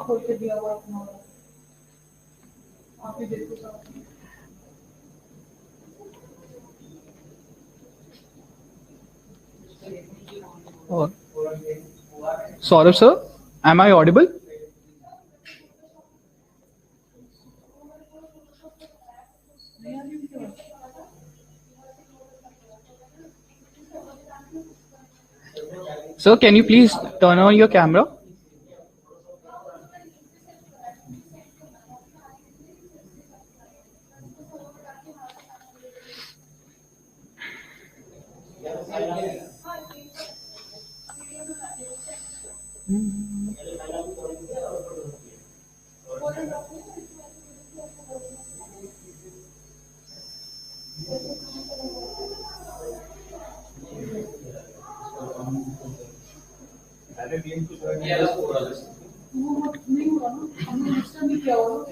खोल के दिया हुआ अपना आप ही देखो सब। और Saurabh sir, am I audible? Sir, can you please turn on your camera? नहीं हुआ ना, हमने रजिस्टर नहीं किया हुआ ना,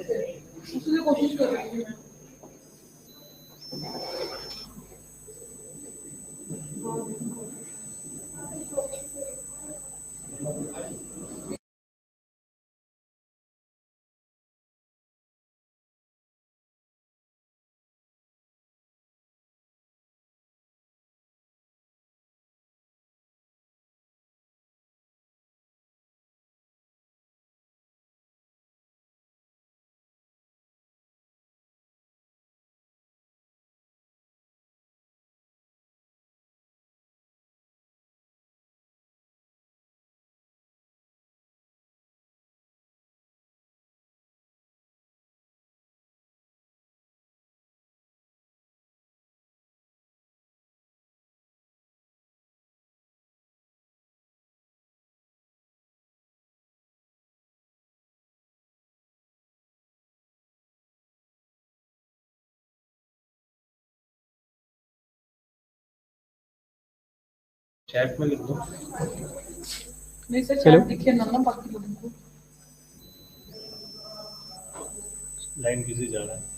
उसके लिए कोशिश कर रही थी मैं। चैट में लिख दो। नहीं सर, Hello? चैट दिखे ना बाकी लोगों को। लाइन किसी जा रहा है।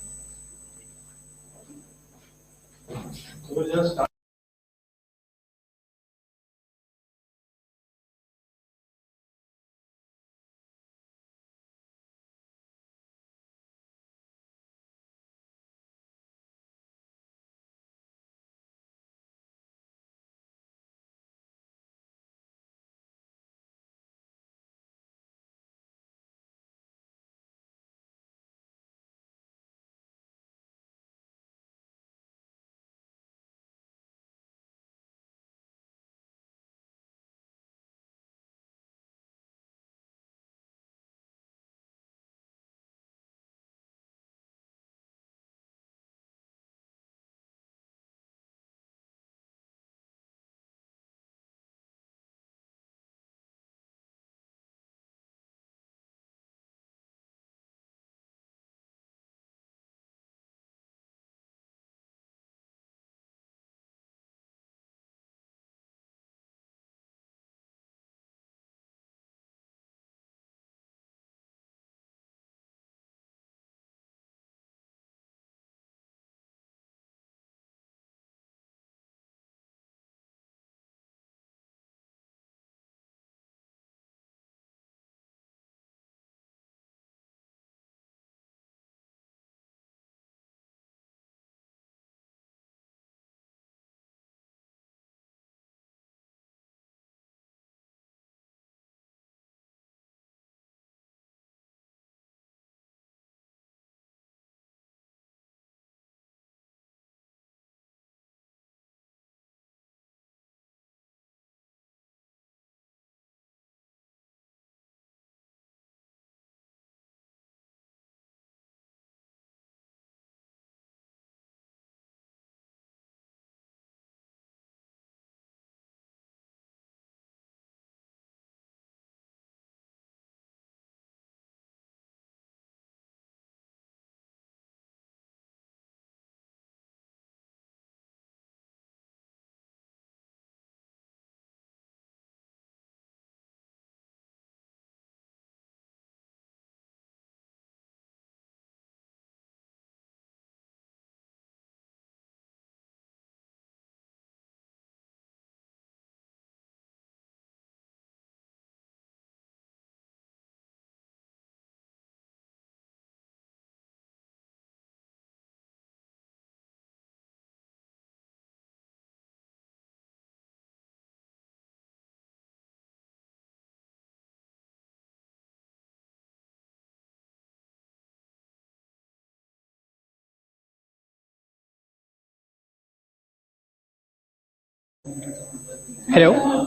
Hello.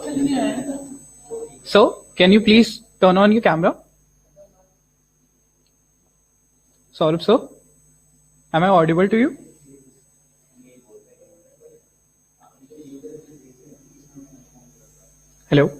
So, can you please turn on your camera? Saurabh sir, am I audible to you? Hello.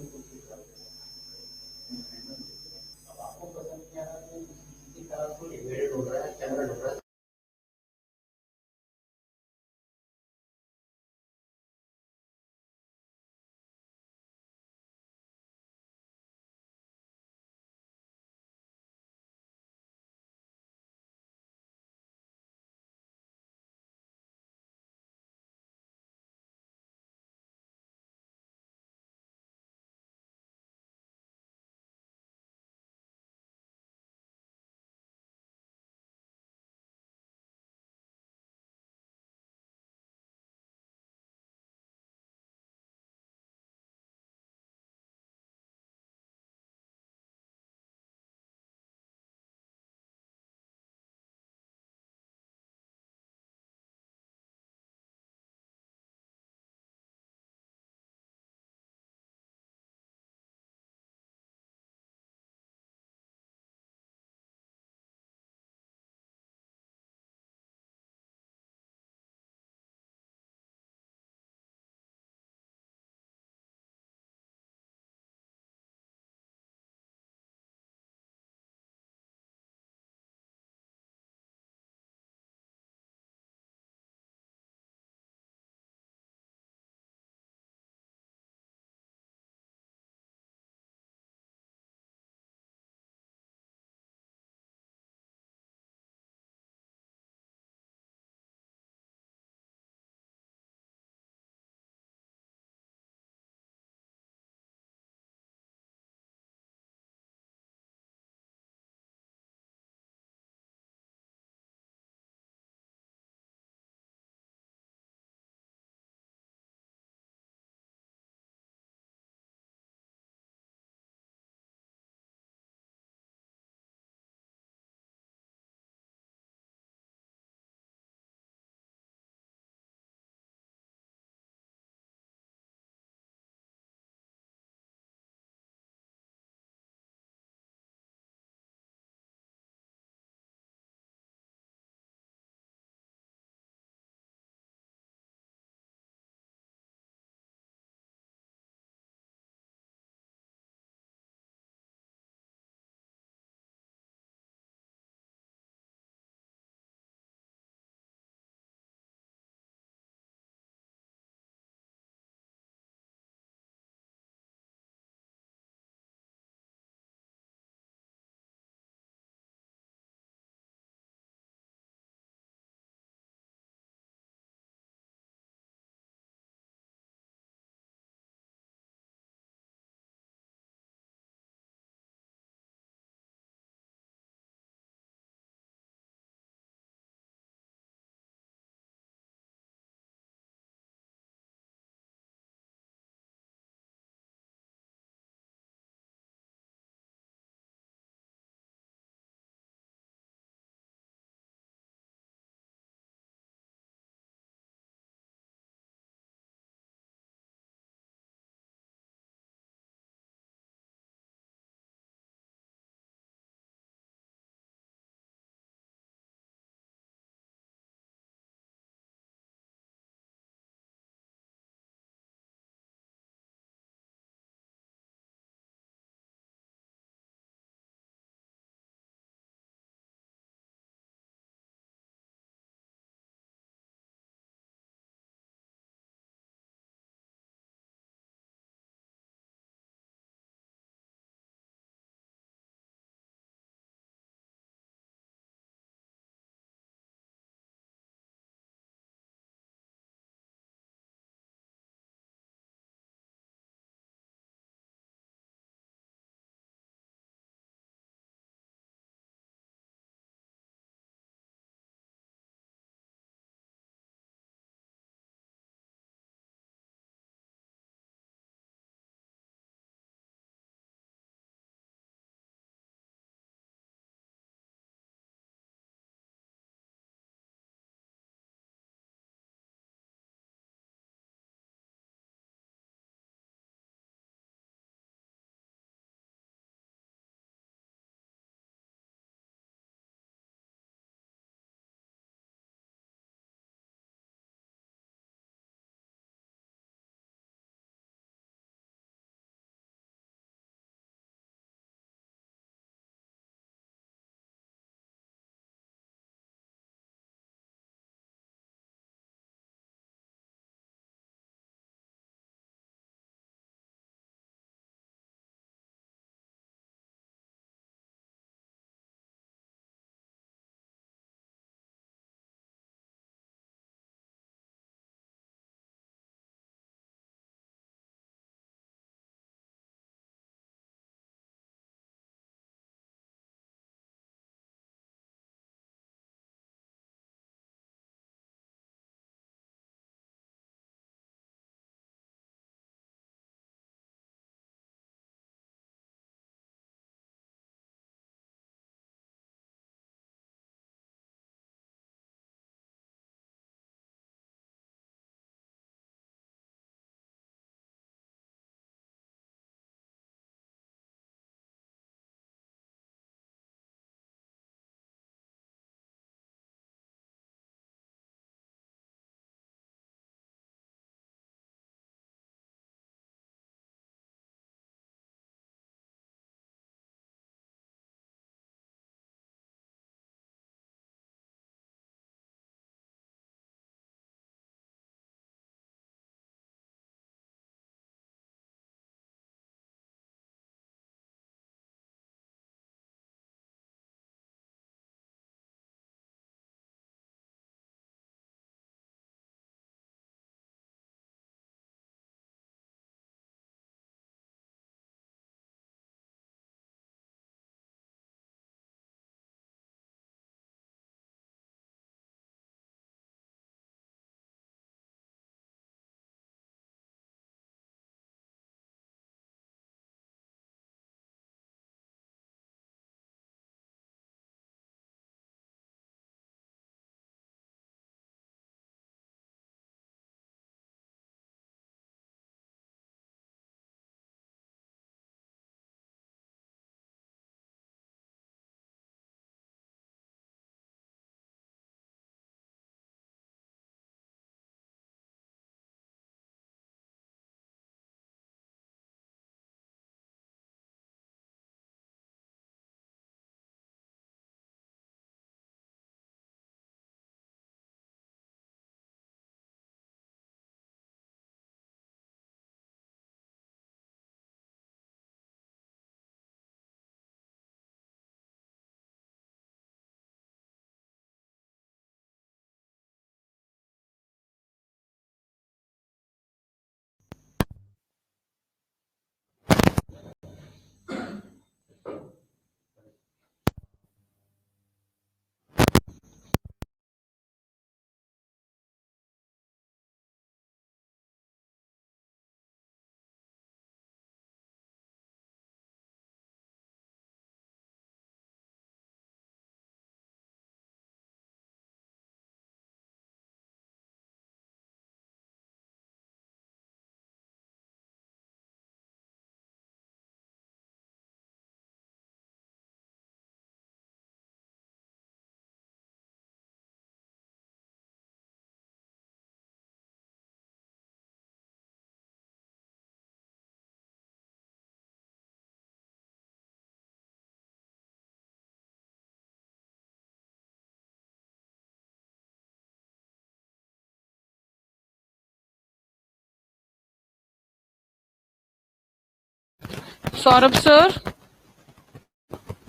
Saurabh sir.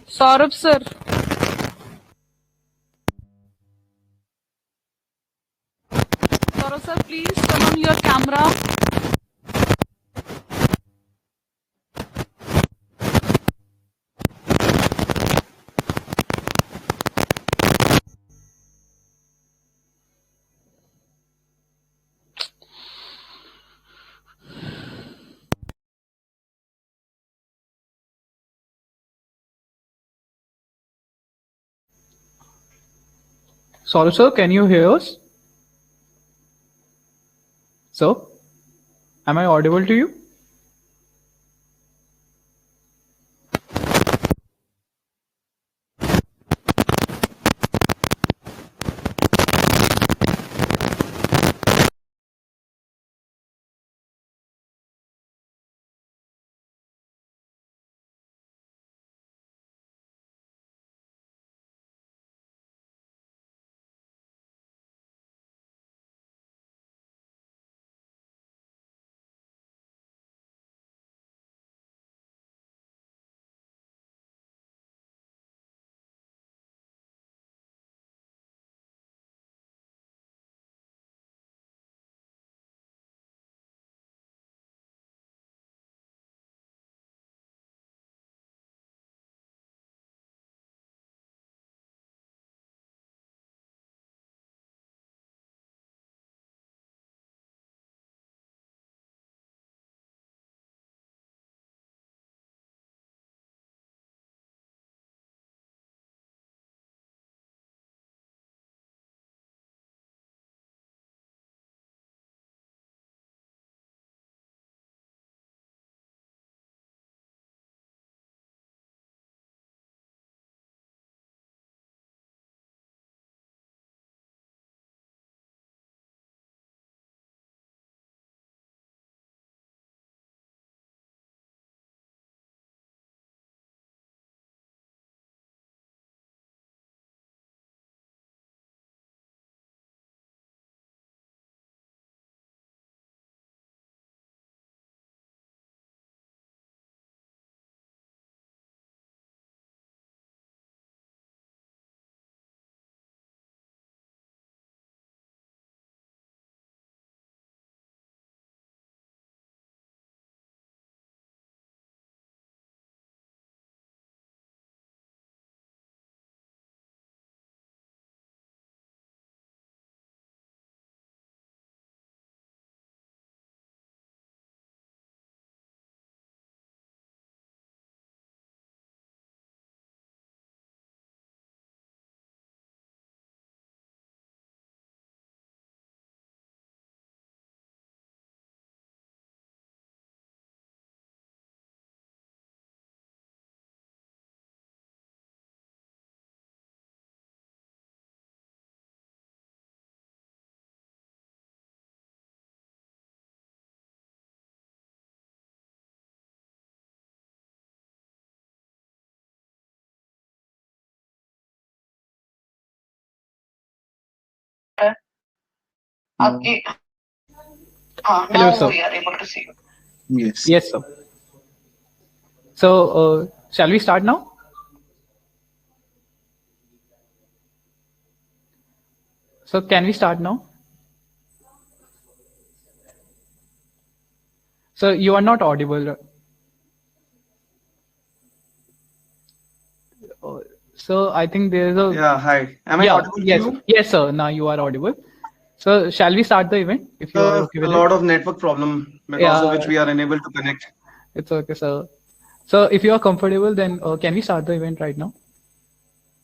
Saurabh sir. Saurabh sir, please turn on your camera. Saurabh sir, can you hear us? Sir, am I audible to you? आपकी हाँ Hello, now sir. we are able to see you. Yes. Yes, sir. So, shall we start now? So, can we start now? So, you are not audible. So, I think there is a Yeah, hi. Am I yeah, audible to yes, you? yes, sir. Now you are audible. So, shall we start the event if you are okay A with it? lot of network problem because of Yeah, which we are unable to connect. it's okay, sir. So, if you are comfortable, then can we start the event right now?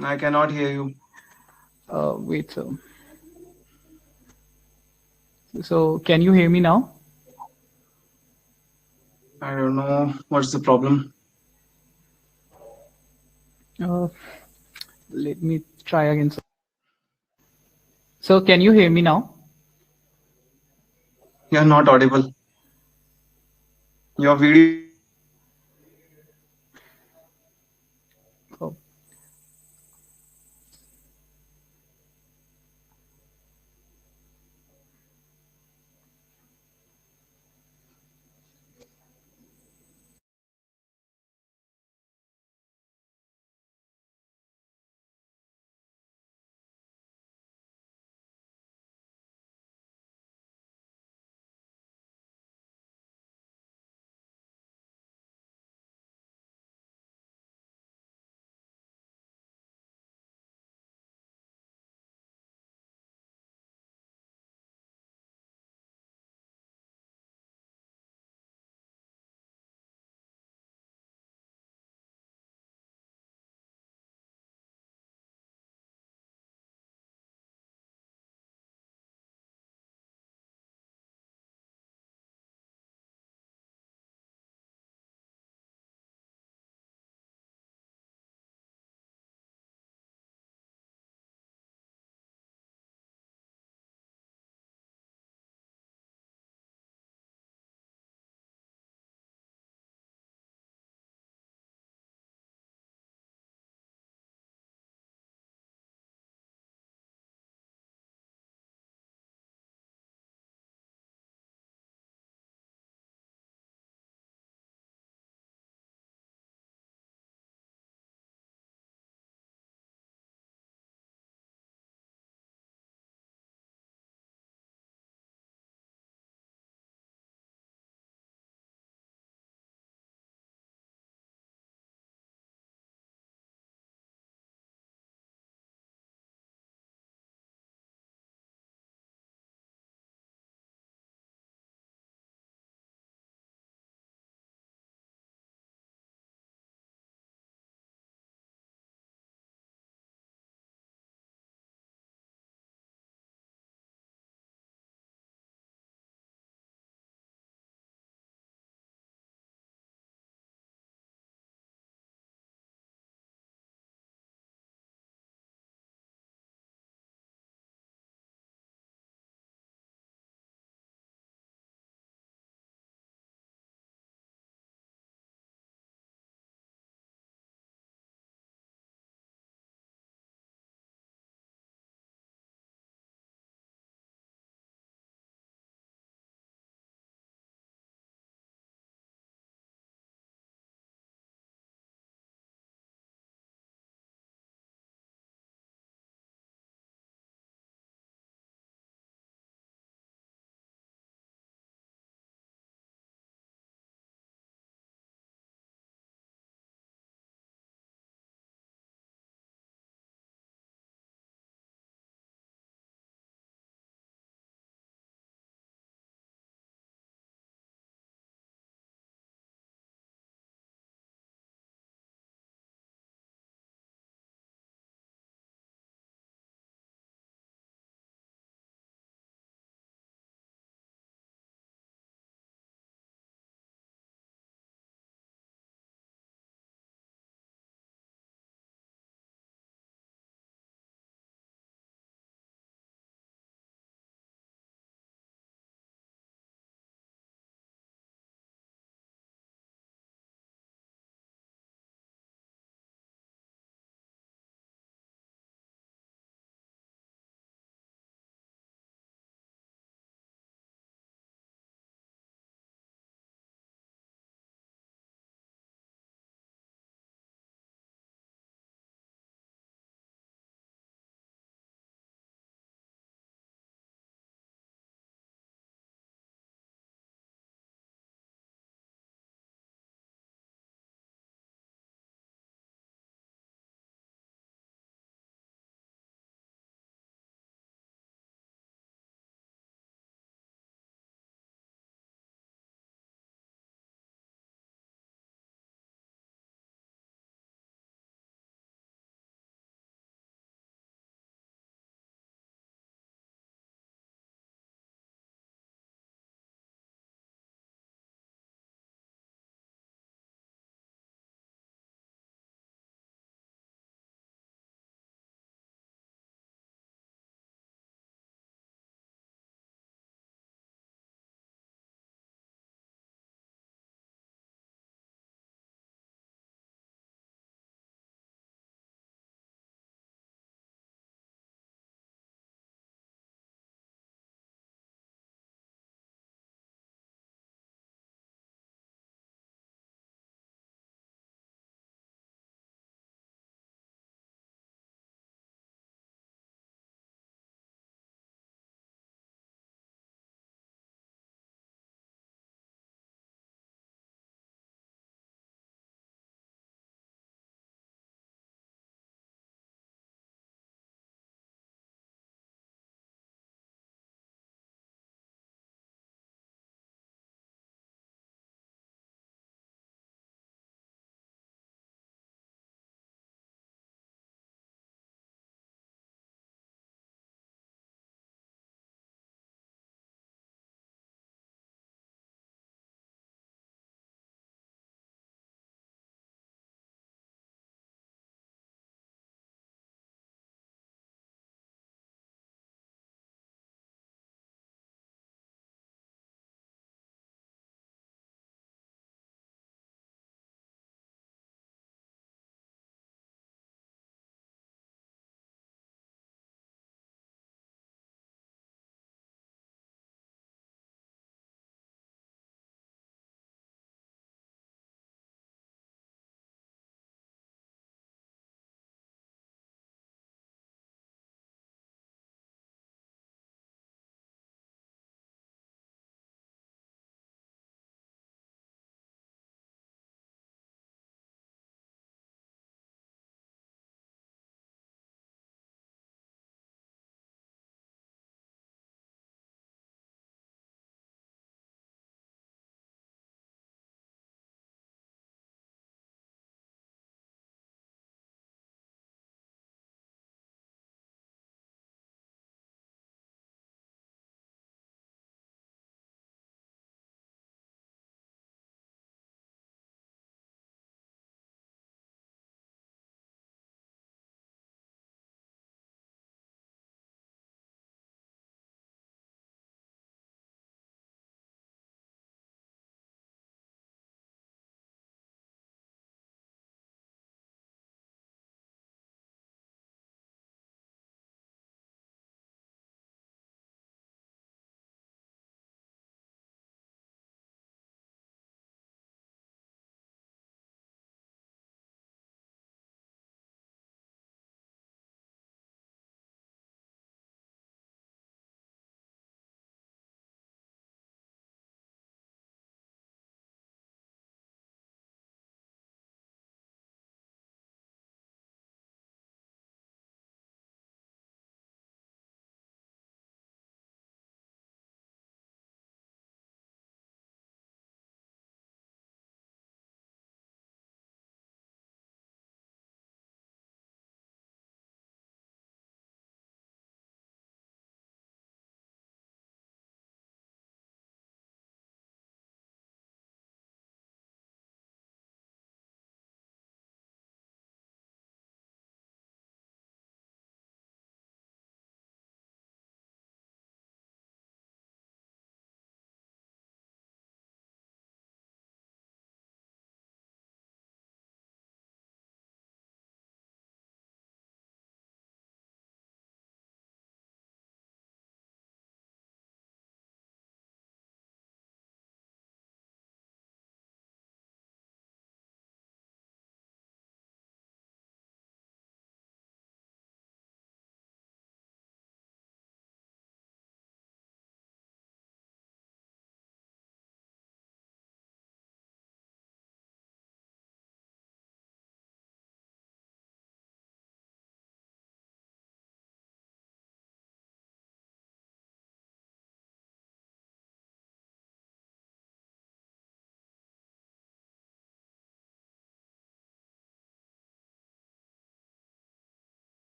I cannot hear you. Wait, sir. So, can you hear me now? I don't know what's the problem. Uh, Let me try again, sir. So, can you hear me now? You're not audible. Your video Oh,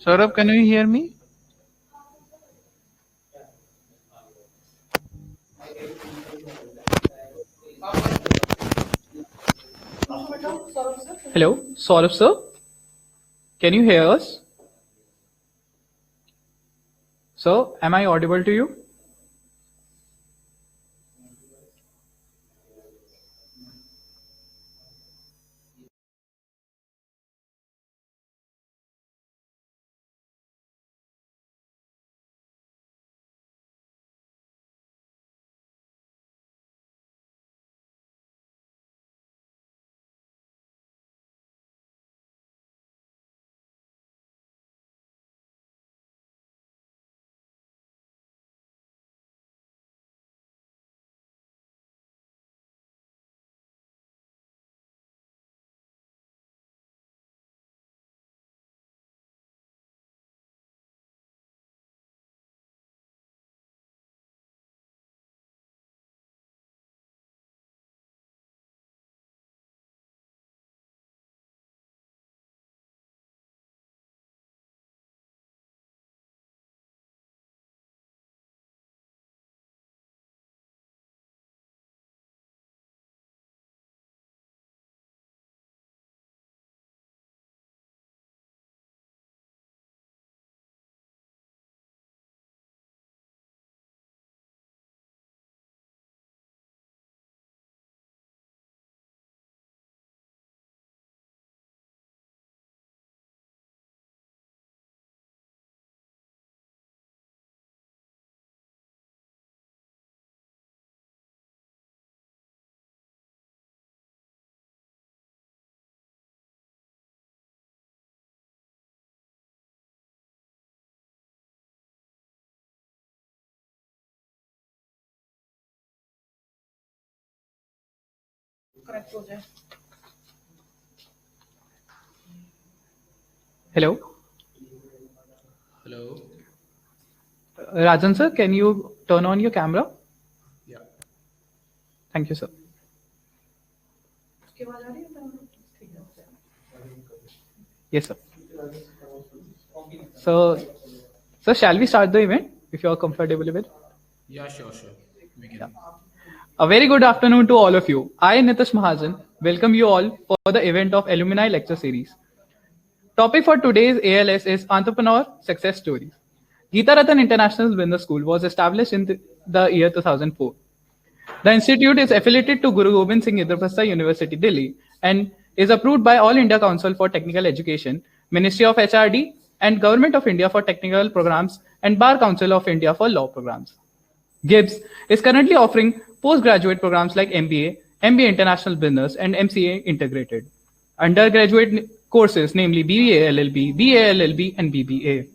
Saurabh, can you hear me? Hello, Saurabh sir. Can you hear us? Sir, am I audible to you? Connect हो जाए. Hello. Hello. Rajan sir, can you turn on your camera? Yeah. Thank you, sir. उसके बाद आ रही है तो ठीक है. Yes, sir. So, shall we start the event if you are comfortable with it? Yeah, sure. We can. A very good afternoon to all of you. I, Nitish Mahajan, welcome you all for the event of Alumni Lecture Series. Topic for today's ALS is Entrepreneur Success Stories. Geeta Ratan International Business School was established in the year 2004. The institute is affiliated to Guru Gobind Singh Indraprastha University, Delhi, and is approved by All India Council for Technical Education, Ministry of HRD, and Government of India for Technical Programs, and Bar Council of India for Law Programs. GIBS is currently offering postgraduate programs like MBA, MBA International Business, and MCA Integrated. Undergraduate courses, namely BBA LLB, BA LLB, and BBA.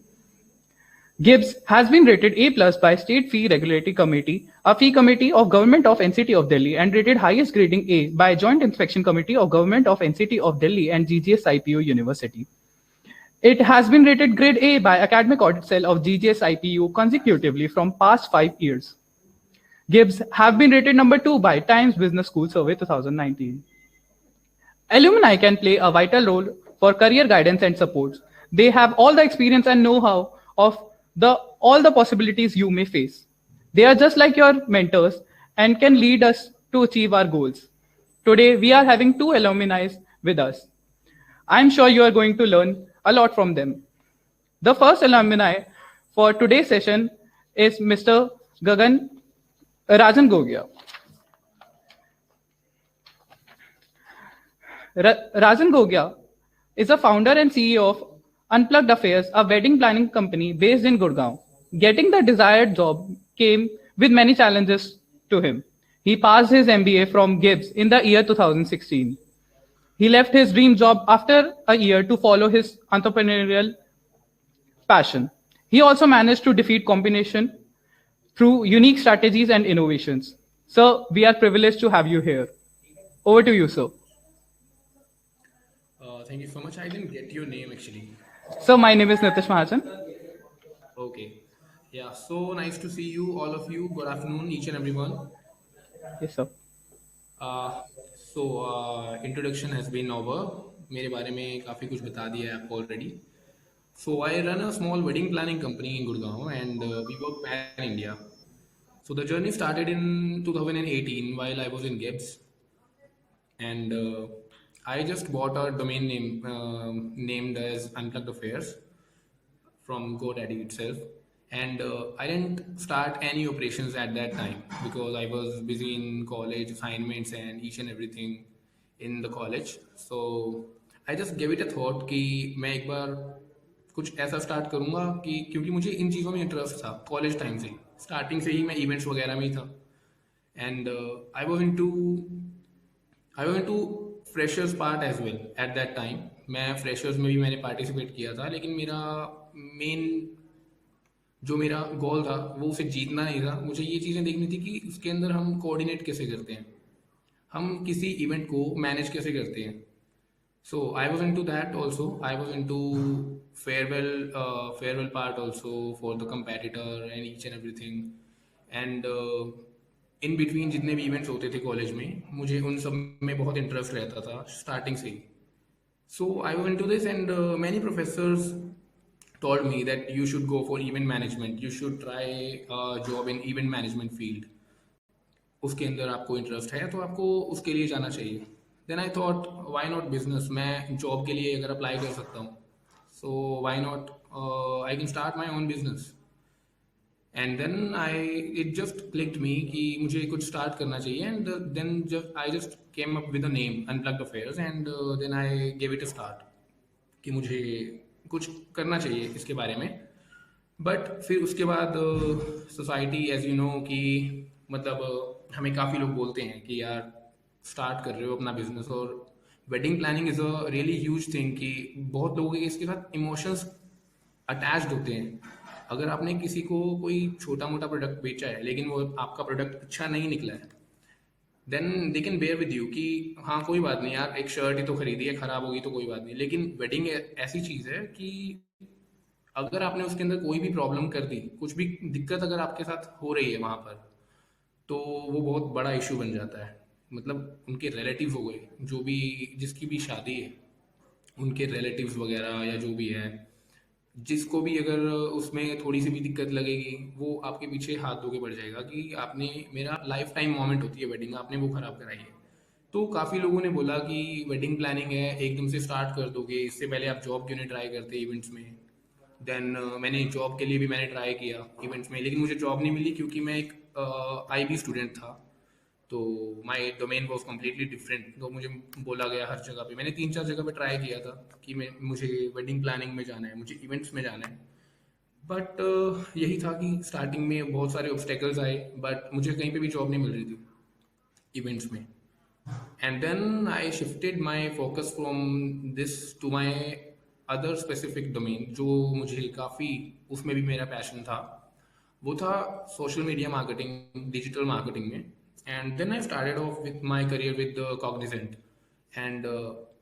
GIBS has been rated A+ by State Fee Regulatory Committee, a fee committee of Government of NCT of Delhi, and rated highest grading A by Joint Inspection Committee of Government of NCT of Delhi and GGS IPU University. It has been rated grade A by Academic Audit Cell of GGS IPU consecutively from past 5 years. GIBS have been rated number 2 by Times Business School Survey 2019. Alumni can play a vital role for career guidance and support. They have all the experience and know-how of all the possibilities you may face. They are just like your mentors and can lead us to achieve our goals. Today, we are having 2 alumni with us. I'm sure you are going to learn a lot from them. The first alumni for today's session is Mr. Rajan Gogia. Rajan Gogia is a founder and CEO of Unplugged Affairs, a wedding planning company based in Gurgaon. Getting the desired job came with many challenges to him. He passed his MBA from GIBS in the year 2016. He left his dream job after a year to follow his entrepreneurial passion. He also managed to defeat competition through unique strategies and innovations. Sir, we are privileged to have you here. Over to you, sir. Thank you so much. I didn't get your name actually. Sir, my name is Nitish Mahajan. Okay. Yeah, so nice to see you, all of you. Good afternoon, each and everyone. Yes, sir. Introduction has been over. मेरे बारे में काफ़ी कुछ बता दिया है आपको already. So I run a small wedding planning company in Gurgaon, and we work pan India. So the journey started in 2018 while I was in Gibbs, and I just bought a domain name named as Unplugged Affairs from GoDaddy itself. And I didn't start any operations at that time because I was busy in college assignments and each and everything in the college. So I just gave it a thought कि मैं एक बार कुछ ऐसा start करूँगा कि क्योंकि मुझे इन चीज़ों में इंटरेस्ट था कॉलेज टाइम से ही, स्टार्टिंग से ही मैं इवेंट्स वगैरह में ही था. And I was into freshers part as well at that time. मैं फ्रेशर्स में भी मैंने पार्टिसिपेट किया था, लेकिन मेरा मेन जो मेरा गोल था वो उसे जीतना नहीं था. मुझे ये चीज़ें देखनी थी कि उसके अंदर हम कोऑर्डिनेट कैसे करते हैं, हम किसी इवेंट को मैनेज कैसे करते हैं. So I was into that also. I was into farewell part also for the competitor and each and everything. And in between जितने भी इवेंट्स होते थे कॉलेज में, मुझे उन सब में बहुत इंटरेस्ट रहता था स्टार्टिंग से ही. So I was into this, and many professors told me that you should go for event management. You should try a job in event management field. उसके अंदर आपको इंटरेस्ट है तो आपको उसके लिए जाना चाहिए. Then I thought why not business, मैं जॉब के लिए अगर अप्लाई कर सकता हूँ so why not I can start my own business. And then it just clicked me कि मुझे कुछ स्टार्ट करना चाहिए. And then I just came up with a name Unplugged Affairs, and then I give it a start कि मुझे कुछ करना चाहिए इसके बारे में. बट फिर उसके बाद सोसाइटी एज यू नो कि मतलब हमें काफ़ी लोग बोलते हैं कि यार स्टार्ट कर रहे हो अपना बिजनेस, और wedding planning is a really huge thing कि बहुत लोगों के इसके साथ इमोशंस अटैच्ड होते हैं. अगर आपने किसी को कोई छोटा मोटा प्रोडक्ट बेचा है लेकिन वो आपका प्रोडक्ट अच्छा नहीं निकला है, then they can bear with you कि हाँ कोई बात नहीं यार, एक शर्ट ही तो खरीदी है, ख़राब होगी तो कोई बात नहीं. लेकिन वेडिंग ऐसी चीज़ है कि अगर आपने उसके अंदर कोई भी प्रॉब्लम कर दी, कुछ भी दिक्कत अगर आपके साथ हो रही है वहाँ पर, तो वो बहुत बड़ा इशू बन जाता है. मतलब उनके रिलेटिव्स हो गए, जो भी जिसकी भी शादी है उनके रिलेटिव्स वगैरह या जो भी है, जिसको भी अगर उसमें थोड़ी सी भी दिक्कत लगेगी वो आपके पीछे हाथ धो के पड़ जाएगा कि आपने, मेरा लाइफ टाइम मोमेंट होती है वेडिंग, आपने वो ख़राब कराई है. तो काफ़ी लोगों ने बोला कि वेडिंग प्लानिंग है एकदम से स्टार्ट कर दोगे, इससे पहले आप जॉब क्यों नहीं ट्राई करते इवेंट्स में. देन मैंने जॉब के लिए भी मैंने ट्राई किया इवेंट्स में, लेकिन मुझे जॉब नहीं मिली क्योंकि मैं एक IB स्टूडेंट था. तो माई डोमेन वॉज कम्प्लीटली डिफरेंट. तो मुझे बोला गया हर जगह पे, मैंने 3-4 जगह पे ट्राई किया था कि मुझे वेडिंग प्लानिंग में जाना है, मुझे इवेंट्स में जाना है. बट यही था कि स्टार्टिंग में बहुत सारे ऑब्स्टेकल्स आए, बट मुझे कहीं पे भी जॉब नहीं मिल रही थी इवेंट्स में. And then I shifted my focus from this to my other specific domain, जो मुझे काफ़ी उसमें भी मेरा पैशन था. वो था social media marketing, digital marketing में. And then I started off with my career with Cognizant. And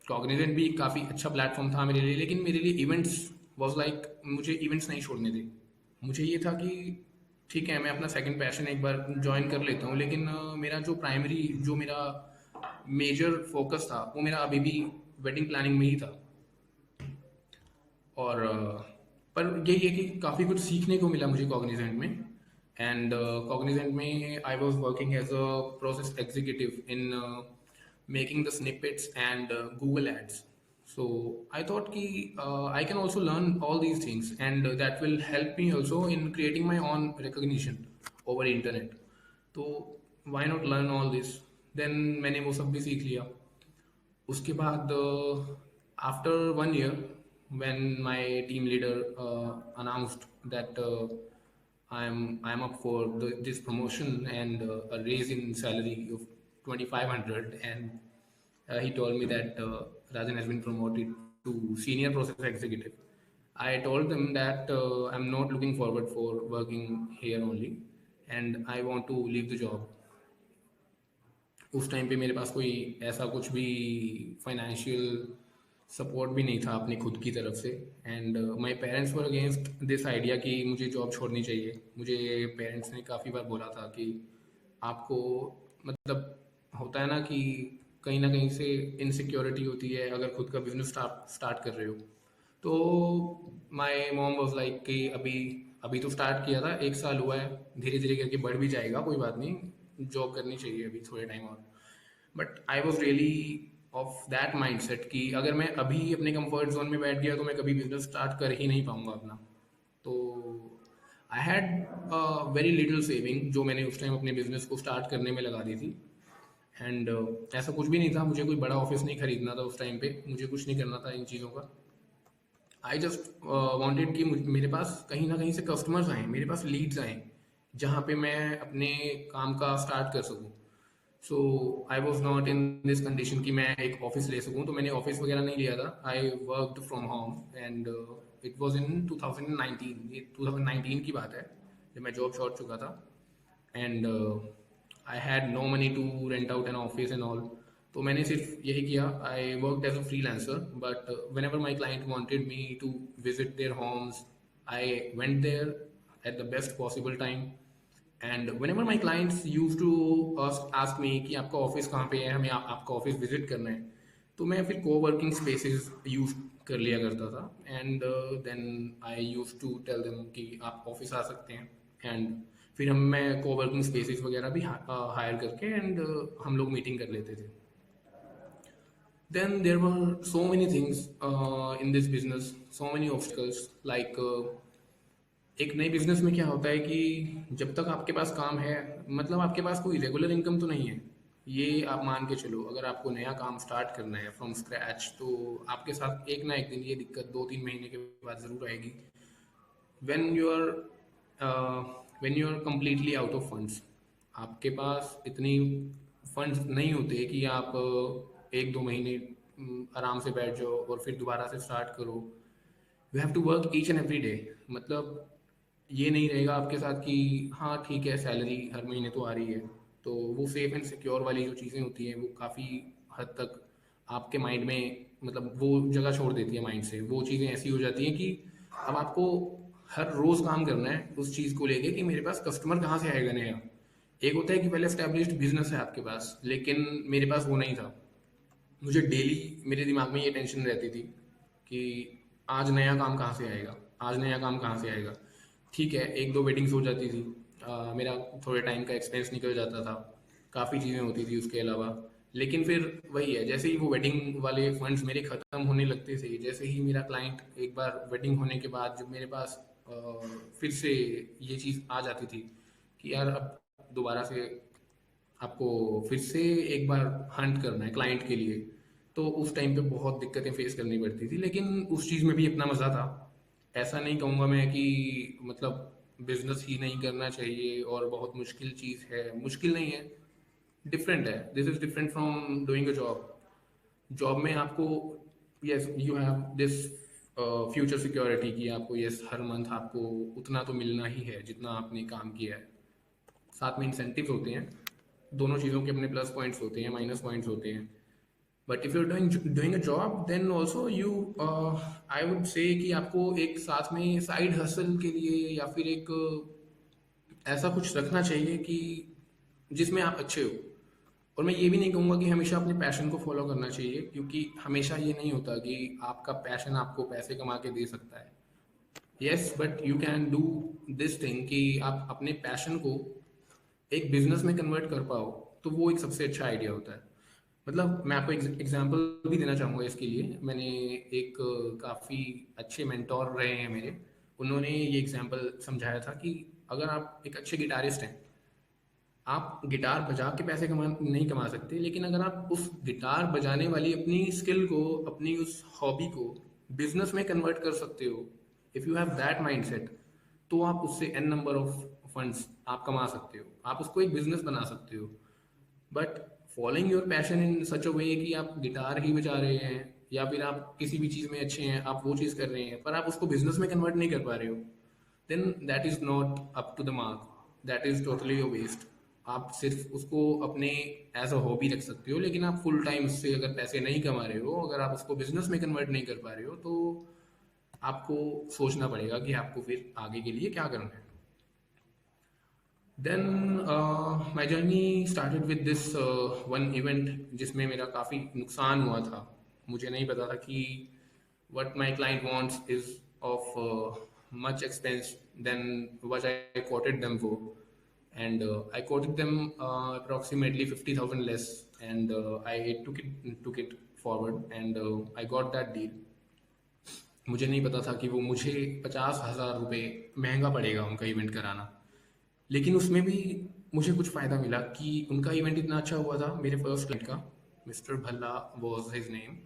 Cognizant भी काफ़ी अच्छा प्लेटफॉर्म था मेरे लिए, लेकिन मेरे लिए इवेंट्स वॉज लाइक, मुझे इवेंट्स नहीं छोड़ने थे. मुझे ये था कि ठीक है मैं अपना सेकंड पैशन एक बार ज्वाइन कर लेता हूँ, लेकिन मेरा जो प्राइमरी, जो मेरा मेजर फोकस था वो मेरा अभी भी वेडिंग प्लानिंग में ही था. और पर यही है कि काफ़ी कुछ सीखने को मिला मुझे कॉग्निजेंट में. And Cognizant में I was working as a process executive in making the snippets and Google ads. So I thought कि I can also learn all these things, and that will help me also in creating my own recognition over internet. तो why not learn all this? Then मैंने वो सब भी सीख लिया. उसके बाद after 1 year when my team leader announced that I'm up for this promotion and a raise in salary of 2,500, and he told me that Rajan has been promoted to senior process executive. I told them that I'm not looking forward for working here only, and I want to leave the job. उस time पे मेरे पास कोई ऐसा कुछ भी financial support भी नहीं था अपनी खुद की तरफ से. And my parents were against this idea कि मुझे जॉब छोड़नी चाहिए. मुझे पेरेंट्स ने काफ़ी बार बोला था कि आपको, मतलब होता है ना कि कहीं ना कहीं से इनसिक्योरिटी होती है अगर खुद का बिजनेस स्टार्ट कर रहे हो। तो माय मॉम वाज लाइक कि अभी अभी तो स्टार्ट किया था, 1 साल हुआ है, धीरे धीरे करके बढ़ भी जाएगा, कोई बात नहीं, जॉब करनी चाहिए अभी थोड़े टाइम और। But I was really of that mind set कि अगर मैं अभी अपने कंफर्ट जोन में बैठ गया तो मैं कभी बिजनेस स्टार्ट कर ही नहीं पाऊंगा अपना। तो I had very little saving जो मैंने उस टाइम अपने बिजनेस को स्टार्ट करने में लगा दी थी। एंड ऐसा कुछ भी नहीं था, मुझे कोई बड़ा ऑफिस नहीं खरीदना था उस टाइम पे, मुझे कुछ नहीं करना था इन चीज़ों का। आई जस्ट वॉन्टेड कि मेरे पास कहीं ना कहीं से कस्टमर्स आए, मेरे पास लीड्स आए, जहाँ पे मैं अपने काम का स्टार्ट कर सकूँ। So I was not in this condition कि मैं एक ऑफिस ले सकूँ, तो मैंने ऑफिस वगैरह नहीं लिया था। I worked from home and it was in 2019, ये 2019 की बात है जब मैं जॉब छोड़ चुका था। And I had no money to rent out an office and all. तो मैंने सिर्फ यही किया, I worked as a freelancer, but whenever my client wanted me to visit their homes, I went there at the best possible time. And whenever my clients used to ask me कि आपका office कहाँ पे है, हमें आपका office visit करना है, तो मैं फिर कोवर्किंग स्पेसेस यूज कर लिया करता था। And then I use to tell them कि आप ऑफिस आ सकते हैं, एंड फिर मैं कोवर्किंग स्पेसेस वगैरह भी हायर करके एंड हम लोग मीटिंग कर लेते थे। Then there were so many things in this business, so many obstacles. Like एक नए बिजनेस में क्या होता है कि जब तक आपके पास काम है, मतलब आपके पास कोई रेगुलर इनकम तो नहीं है, ये आप मान के चलो। अगर आपको नया काम स्टार्ट करना है फ्रॉम स्क्रैच, तो आपके साथ एक ना एक दिन ये दिक्कत 2-3 महीने के बाद ज़रूर आएगी। when you are when you are completely out of funds, आपके पास इतनी फंड्स नहीं होते कि आप 1-2 महीने आराम से बैठ जाओ और फिर दोबारा से स्टार्ट करो। You have to work each and every day. मतलब ये नहीं रहेगा आपके साथ कि हाँ ठीक है सैलरी हर महीने तो आ रही है, तो वो सेफ एंड सिक्योर वाली जो चीज़ें होती हैं वो काफ़ी हद तक आपके माइंड में, मतलब वो जगह छोड़ देती है माइंड से। वो चीज़ें ऐसी हो जाती हैं कि अब आपको हर रोज़ काम करना है उस चीज़ को लेके कि मेरे पास कस्टमर कहाँ से आएगा नया। एक होता है कि वेल एस्टेब्लिश्ड बिजनेस है आपके पास, लेकिन मेरे पास वो नहीं था। मुझे डेली मेरे दिमाग में ये टेंशन रहती थी कि आज नया काम कहाँ से आएगा, आज नया काम कहाँ से आएगा। ठीक है, 1-2 वेडिंग्स हो जाती थी, मेरा थोड़े टाइम का एक्सपेंस निकल जाता था, काफ़ी चीज़ें होती थी उसके अलावा। लेकिन फिर वही है, जैसे ही वो वेडिंग वाले फंड्स मेरे ख़त्म होने लगते थे, जैसे ही मेरा क्लाइंट एक बार वेडिंग होने के बाद जब मेरे पास फिर से ये चीज़ आ जाती थी कि यार अब दोबारा से आपको फिर से एक बार हंट करना है क्लाइंट के लिए, तो उस टाइम पे बहुत दिक्कतें फेस करनी पड़ती थी। लेकिन उस चीज़ में भी अपना मज़ा था। ऐसा नहीं कहूँगा मैं कि मतलब बिजनेस ही नहीं करना चाहिए और बहुत मुश्किल चीज़ है, मुश्किल नहीं है, डिफरेंट है। This is different from doing a job. Job में आपको yes you have this future security की आपको यस हर मंथ आपको उतना तो मिलना ही है जितना आपने काम किया है। साथ में इंसेंटिव्स होते हैं, दोनों चीज़ों के अपने प्लस पॉइंट्स होते हैं, माइनस पॉइंट्स होते हैं। But if you are doing a job then also you I would say कि आपको एक साथ में साइड हसल के लिए या फिर एक ऐसा कुछ रखना चाहिए कि जिसमें आप अच्छे हो। और मैं ये भी नहीं कहूँगा कि हमेशा अपने पैशन को फॉलो करना चाहिए, क्योंकि हमेशा ये नहीं होता कि आपका पैशन आपको पैसे कमा के दे सकता है। Yes, but you can do this thing कि आप अपने पैशन को एक बिजनेस में कन्वर्ट कर पाओ, तो वो एक सबसे अच्छा आइडिया होता है। मतलब मैं आपको एग्जांपल भी देना चाहूँगा इसके लिए। मैंने एक काफ़ी अच्छे मेंटोर रहे हैं मेरे, उन्होंने ये एग्जांपल समझाया था कि अगर आप एक अच्छे गिटारिस्ट हैं, आप गिटार बजा के पैसे नहीं कमा सकते, लेकिन अगर आप उस गिटार बजाने वाली अपनी स्किल को, अपनी उस हॉबी को बिजनेस में कन्वर्ट कर सकते हो, if you have that mind set, तो आप उससे एन नंबर ऑफ फंड्स आप कमा सकते हो, आप उसको एक बिजनेस बना सकते हो। But following your passion in such a way कि आप गिटार ही बजा रहे हैं या फिर आप किसी भी चीज़ में अच्छे हैं, आप वो चीज़ कर रहे हैं, पर आप उसको बिजनेस में कन्वर्ट नहीं कर पा रहे हो, then that is not up to the mark, that is totally your waste. आप सिर्फ उसको अपने एज अ हॉबी रख सकते हो, लेकिन आप फुल टाइम उससे अगर पैसे नहीं कमा रहे हो, अगर आप उसको बिजनेस में कन्वर्ट नहीं कर पा रहे हो, तो आपको सोचना पड़ेगा कि आपको फिर आगे के लिए क्या करना है। Then my journey started with this one event जिसमें मेरा काफ़ी नुकसान हुआ था. मुझे नहीं पता था कि what my client wants is of much expense than what I quoted them for. And I quoted them approximately 50,000 less, and I took it forward, and I got that deal. मुझे नहीं पता था कि वो मुझे 50,000 रुपये महंगा पड़ेगा उनका इवेंट कराना. लेकिन उसमें भी मुझे कुछ फ़ायदा मिला कि उनका इवेंट इतना अच्छा हुआ था. मेरे फर्स्ट क्लाइंट का, mister Bhalla was his name,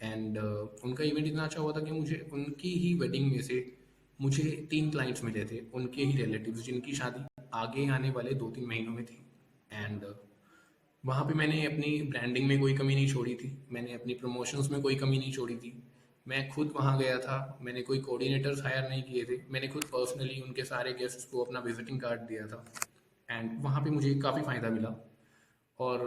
and उनका इवेंट इतना अच्छा हुआ था कि मुझे उनकी ही वेडिंग में से मुझे 3 क्लाइंट्स मिले थे, उनके ही रिलेटिव्स जिनकी शादी आगे आने वाले 2-3 महीनों में थी. एंड वहाँ पे मैंने अपनी ब्रांडिंग में कोई कमी नहीं छोड़ी थी, मैंने अपनी प्रमोशंस में कोई कमी नहीं छोड़ी थी. मैं खुद वहाँ गया था, मैंने कोई कोऑर्डिनेटर्स हायर नहीं किए थे, मैंने खुद पर्सनली उनके सारे गेस्ट्स को अपना विजिटिंग कार्ड दिया था. एंड वहाँ पे मुझे काफ़ी फ़ायदा मिला. और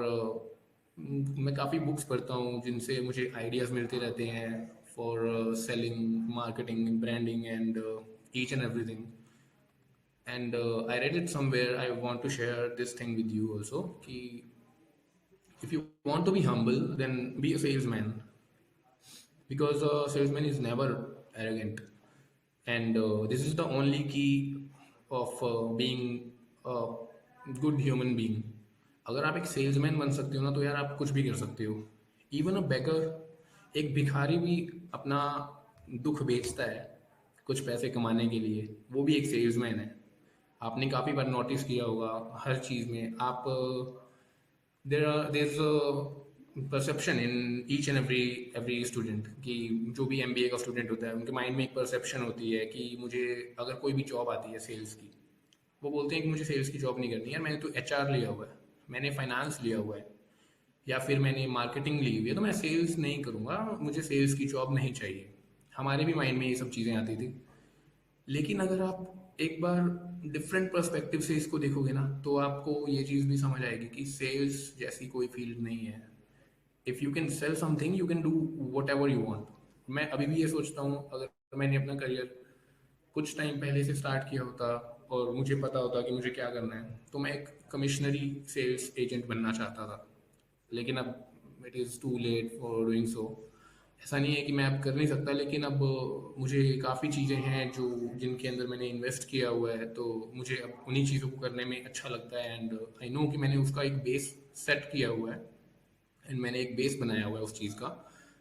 मैं काफ़ी बुक्स पढ़ता हूँ जिनसे मुझे आइडियाज़ मिलते रहते हैं for selling, marketing, branding and each and everything. And I read it somewhere. I want to share this thing with you also. Ki if you want to be humble, then be a salesman, because a salesman is never arrogant, and this is the only key of being a good human being. अगर आप एक salesman बन सकते हो ना, तो यार आप कुछ भी कर सकते हो. इवन अ बेगर, एक भिखारी भी अपना दुख बेचता है कुछ पैसे कमाने के लिए, वो भी एक सेल्समैन है. आपने काफ़ी बार नोटिस किया होगा हर चीज़ में. आप there is perception in each and every student कि जो भी एमबीए का स्टूडेंट होता है, उनके माइंड में एक परसेप्शन होती है कि मुझे अगर कोई भी जॉब आती है सेल्स की, वो बोलते हैं कि मुझे सेल्स की जॉब नहीं करनी यार, मैंने तो एचआर लिया हुआ है, मैंने फाइनेंस लिया हुआ है, या फिर मैंने मार्केटिंग ली हुई है, तो मैं सेल्स नहीं करूँगा, मुझे सेल्स की जॉब नहीं चाहिए. हमारे भी माइंड में ये सब चीज़ें आती थी. लेकिन अगर आप एक बार डिफरेंट पर्सपेक्टिव से इसको देखोगे ना, तो आपको ये चीज़ भी समझ आएगी कि सेल्स जैसी कोई फील्ड नहीं है. If you can sell something, you can do what ever you want. मैं अभी भी ये सोचता हूँ, अगर मैंने अपना करियर कुछ टाइम पहले से स्टार्ट किया होता और मुझे पता होता कि मुझे क्या करना है, तो मैं एक कमिश्नरी सेल्स एजेंट बनना चाहता था. लेकिन अब it is too late for doing so. ऐसा नहीं है कि मैं अब कर नहीं सकता, लेकिन अब मुझे काफ़ी चीज़ें हैं जो जिनके अंदर मैंने इन्वेस्ट किया हुआ है, तो मुझे अब उन्हीं चीज़ों को करने में अच्छा लगता है. एंड आई नो कि मैंने उसका एक बेस सेट किया हुआ है, एंड मैंने एक बेस बनाया हुआ है उस चीज़ का,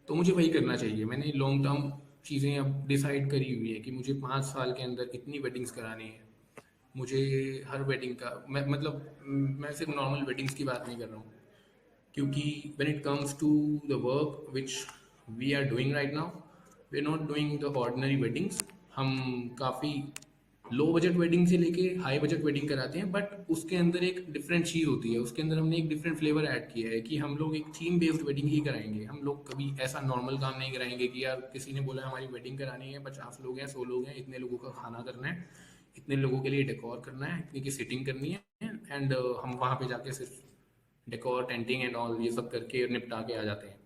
तो मुझे वही करना चाहिए. मैंने लॉन्ग टर्म चीज़ें अब डिसाइड करी हुई है कि मुझे 5 साल के अंदर इतनी वेडिंग्स करानी है. मुझे हर वेडिंग का मैं सिर्फ नॉर्मल वेडिंग्स की बात नहीं कर रहा हूँ, क्योंकि when it comes to the work which we are doing right now, we are not doing the ordinary weddings. हम काफ़ी लो बजट वेडिंग से लेके हाई बजट वेडिंग कराते हैं, बट उसके अंदर एक डिफरेंट चीज़ होती है. उसके अंदर हमने एक डिफरेंट फ्लेवर ऐड किया है कि हम लोग एक थीम बेस्ड वेडिंग ही कराएंगे. हम लोग कभी ऐसा नॉर्मल काम नहीं कराएंगे कि यार किसी ने बोला हमारी वेडिंग करानी है, 50 लोग हैं, 100 लोग हैं, इतने लोगों का खाना करना है, इतने लोगों के लिए डेकोर करना है, इतनी की सिटिंग करनी है, एंड हम वहाँ पे जाके सिर्फ डेकोर, टेंटिंग एंड ऑल ये सब करके निपटा के आ जाते हैं.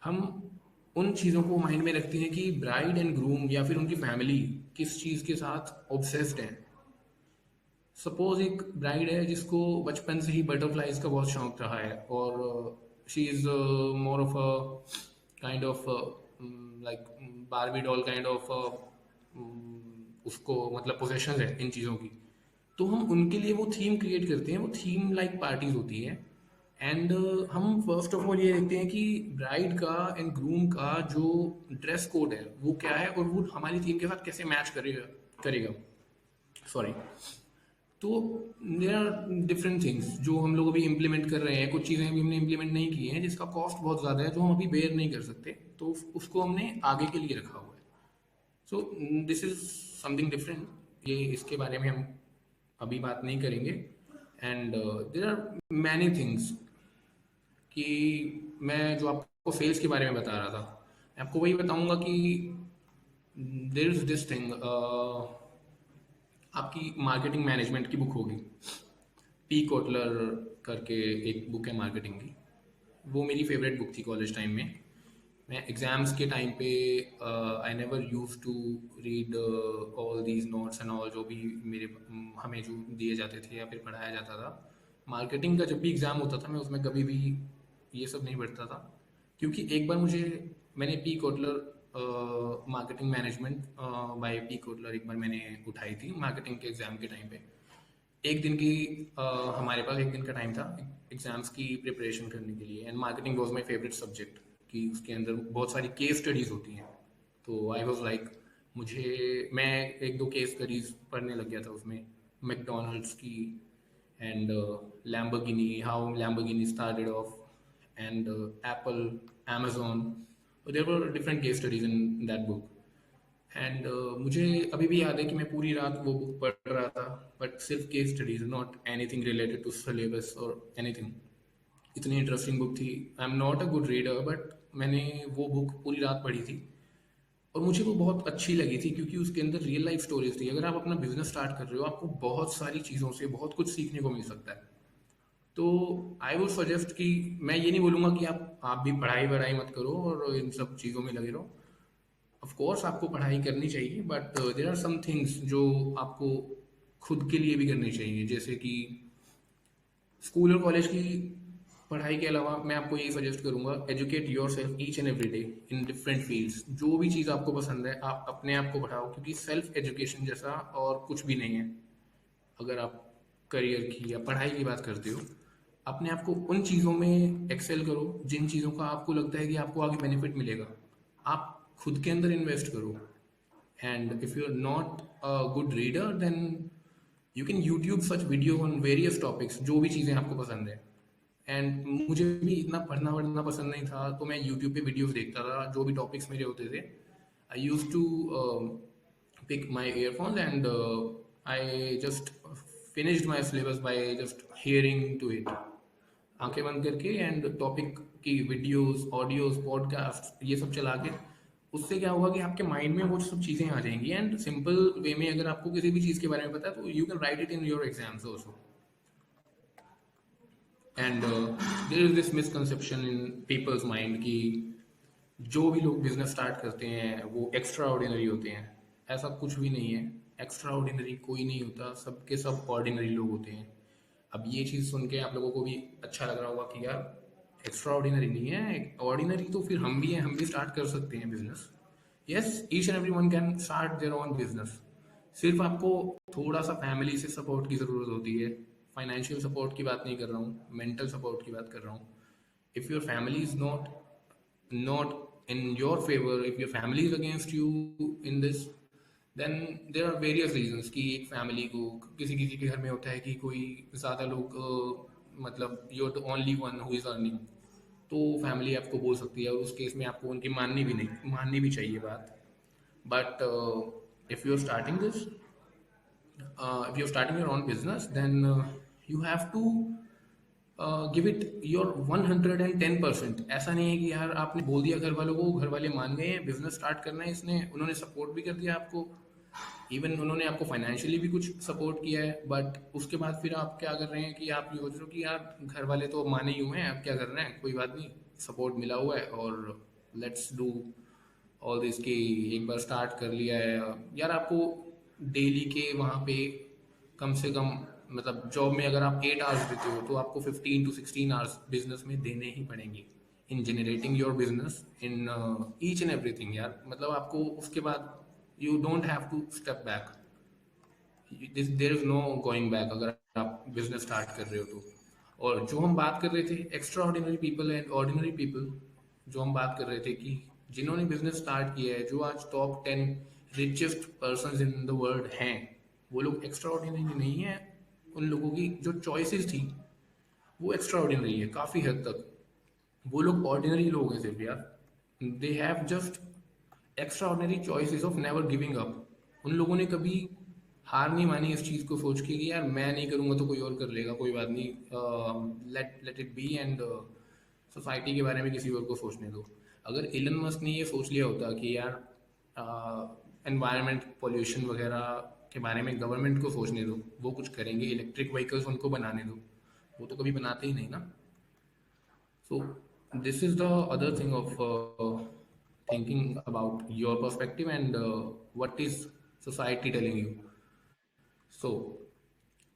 हम उन चीज़ों को माइंड में रखते हैं कि ब्राइड एंड ग्रूम या फिर उनकी फैमिली किस चीज़ के साथ ऑब्सेस्ड है. सपोज एक ब्राइड है जिसको बचपन से ही बटरफ्लाइज का बहुत शौक रहा है, और she is more of a kind of like Barbie doll kind of, उसको मतलब पोजेशन है इन चीज़ों की. तो हम उनके लिए वो थीम क्रिएट करते हैं, वो थीम लाइक पार्टीज होती है. एंड हम फर्स्ट ऑफ ऑल ये देखते हैं कि ब्राइड का एंड ग्रूम का जो ड्रेस कोड है वो क्या है, और वो हमारी थीम के साथ कैसे मैच करेगा. सॉरी. तो देयर आर डिफरेंट थिंग्स जो हम लोग अभी इम्प्लीमेंट कर रहे हैं. कुछ चीज़ें अभी हमने इम्प्लीमेंट नहीं की हैं जिसका कॉस्ट बहुत ज़्यादा है, जो हम अभी बेयर नहीं कर सकते, तो उसको हमने आगे के लिए रखा हुआ है. So this is something different. ये इसके बारे में हम अभी बात नहीं करेंगे. And there are many things कि मैं जो आपको सेल्स के बारे में बता रहा था, मैं आपको वही बताऊंगा कि देयर इज दिस थिंग. आपकी मार्केटिंग मैनेजमेंट की बुक होगी, पी कोटलर करके एक बुक है मार्केटिंग की, वो मेरी फेवरेट बुक थी कॉलेज टाइम में. मैं एग्ज़ाम्स के टाइम पे I never use to read all these notes and all जो भी हमें जो दिए जाते थे या फिर पढ़ाया जाता था। मार्केटिंग का जब भी एग्ज़ाम होता था मैं उसमें कभी भी ये सब नहीं पढ़ता था, क्योंकि एक बार मैंने P Kotler marketing management by P Kotler एक बार मैंने उठाई थी मार्केटिंग के एग्ज़ाम के टाइम पे। एक दिन की हमारे पास एक दिन का टाइम था एग्जाम्स की प्रिपरेशन करने के लिए, and marketing was my favourite subject कि उसके अंदर बहुत सारी केस स्टडीज होती हैं। तो आई वाज लाइक मैं एक दो केस स्टडीज पढ़ने लग गया था उसमें, मैकडोनल्ड्स की and Lamborghini, how Lamborghini started off, and Apple, amazon, there were different case studies in that book. And मुझे अभी भी याद है कि मैं पूरी रात वो बुक पढ़ रहा था, बट सिर्फ case studies, not anything related to syllabus और एनीथिंग। इतनी इंटरेस्टिंग बुक थी। I am not a good reader, but मैंने वो बुक पूरी रात पढ़ी थी और मुझे वो बहुत अच्छी लगी थी, क्योंकि उसके अंदर रियल लाइफ स्टोरीज थी। अगर आप अपना बिजनेस स्टार्ट कर रहे हो, आपको बहुत सारी चीज़ों से बहुत कुछ सीखने को मिल सकता है। तो आई वुड सजेस्ट कि मैं ये नहीं बोलूँगा कि आप भी पढ़ाई वढ़ाई मत करो और इन सब चीज़ों में लगे रहो। ऑफ कोर्स आपको पढ़ाई करनी चाहिए, but there are some things जो आपको खुद के लिए भी करनी चाहिए, जैसे कि स्कूल और कॉलेज की पढ़ाई के अलावा मैं आपको यही सजेस्ट करूंगा, educate your self each and every day in different fields. जो भी चीज़ आपको पसंद है आप अपने आप को पढ़ाओ, क्योंकि सेल्फ एजुकेशन जैसा और कुछ भी नहीं है। अगर आप करियर की या पढ़ाई की बात करते हो, अपने आप को उन चीज़ों में एक्सेल करो जिन चीज़ों का आपको लगता है कि आपको आगे बेनिफिट मिलेगा। आप खुद के अंदर इन्वेस्ट करो। And if you are not a good reader, then you can YouTube such video on various topics, जो भी चीज़ें आपको पसंद है। एंड मुझे भी इतना पढ़ना वढ़ना पसंद नहीं था, तो मैं यूट्यूब पे वीडियोस देखता था जो भी टॉपिक्स मेरे होते थे। I use to pick my earphones, and I just finished my syllabus by just hearing to it, आंखें बंद करके, एंड टॉपिक की वीडियोस, ऑडियोस, पॉडकास्ट ये सब चला के। उससे क्या होगा कि आपके माइंड में वो सब चीज़ें आ जाएंगी, एंड सिंपल वे में अगर आपको किसी भी चीज़ के बारे में पता है तो you can write it in your exams also. And there is this misconception in people's mind कि जो भी लोग बिजनेस स्टार्ट करते हैं वो एक्स्ट्रा ऑर्डिनरी होते हैं। ऐसा कुछ भी नहीं है। एक्स्ट्रा ऑर्डिनरी कोई नहीं होता, सबके सब ऑर्डिनरी लोग होते हैं। अब ये चीज़ सुन के आप लोगों को भी अच्छा लग रहा होगा कि यार एक्स्ट्रा ऑर्डिनरी नहीं है, ऑर्डिनरी तो फिर हम भी हैं, हम भी स्टार्ट कर सकते हैं business. Yes, each and every one can start their own business. सिर्फ आपको थोड़ा सा फैमिली से सपोर्ट की ज़रूरत होती है। फाइनेंशियल सपोर्ट की बात नहीं कर रहा हूँ, मेंटल सपोर्ट की बात कर रहा हूँ। If your family is not in your favor, if your family is against you in this, then there are various reasons कि एक फैमिली को किसी किसी के घर में होता है कि कोई ज़्यादा लोग मतलब you're the only one who is earning, तो फैमिली आपको बोल सकती है, और उस केस में आपको उनकी माननी भी चाहिए बात। But if you're starting this if you're starting your own business, then you have to give it your 110%। ऐसा नहीं है कि यार आपने बोल दिया घर वालों को, घर वाले मान गए, बिजनेस स्टार्ट करना है इसने, उन्होंने सपोर्ट भी कर दिया आपको, इवन उन्होंने आपको फाइनेंशियली भी कुछ सपोर्ट किया है, बट उसके बाद फिर आप क्या कर रहे हैं कि आप ये सोच रहे हो कि यार घर वाले तो माने ही हुए हैं, अब क्या कर रहे हैं, कोई बात नहीं, सपोर्ट मिला हुआ है और लेट्स डू ऑल दिस। की एक बार स्टार्ट कर लिया है यार, आपको डेली के वहाँ पे कम से कम, मतलब जॉब में अगर आप 8 आवर्स देते हो तो आपको 15 to 16 आवर्स बिजनेस में देने ही पड़ेंगे in generating your business in each and everything यार। मतलब आपको उसके बाद you don't have to step back, there is no going back अगर आप बिजनेस स्टार्ट कर रहे हो तो। और जो हम बात कर रहे थे extra ordinary people and ordinary people, जो हम बात कर रहे थे कि जिन्होंने बिजनेस स्टार्ट किया है, जो आज top 10 richest person in the world हैं, वो लोग एक्स्ट्रा ऑर्डिनरी नहीं है। उन लोगों की जो चॉइसेस थी वो एक्स्ट्रा ऑर्डिनरी है काफ़ी हद तक। वो लोग ऑर्डिनरी लोग हैं सिर्फ यार, they have just extra ordinary choices of never giving up. उन लोगों ने कभी हार नहीं मानी इस चीज़ को सोच के कि यार मैं नहीं करूँगा तो कोई और कर लेगा, कोई बात नहीं, let it be, and society के बारे में किसी और को सोचने दो। अगर इलन मस्क ने ये सोच लिया होता कि यार एनवायरनमेंट पॉल्यूशन वगैरह के बारे में गवर्नमेंट को सोचने दो, वो कुछ करेंगे, इलेक्ट्रिक व्हीकल्स उनको बनाने दो, वो तो कभी बनाते ही नहीं ना। सो this is the other thing of thinking about your perspective and what is society telling you. So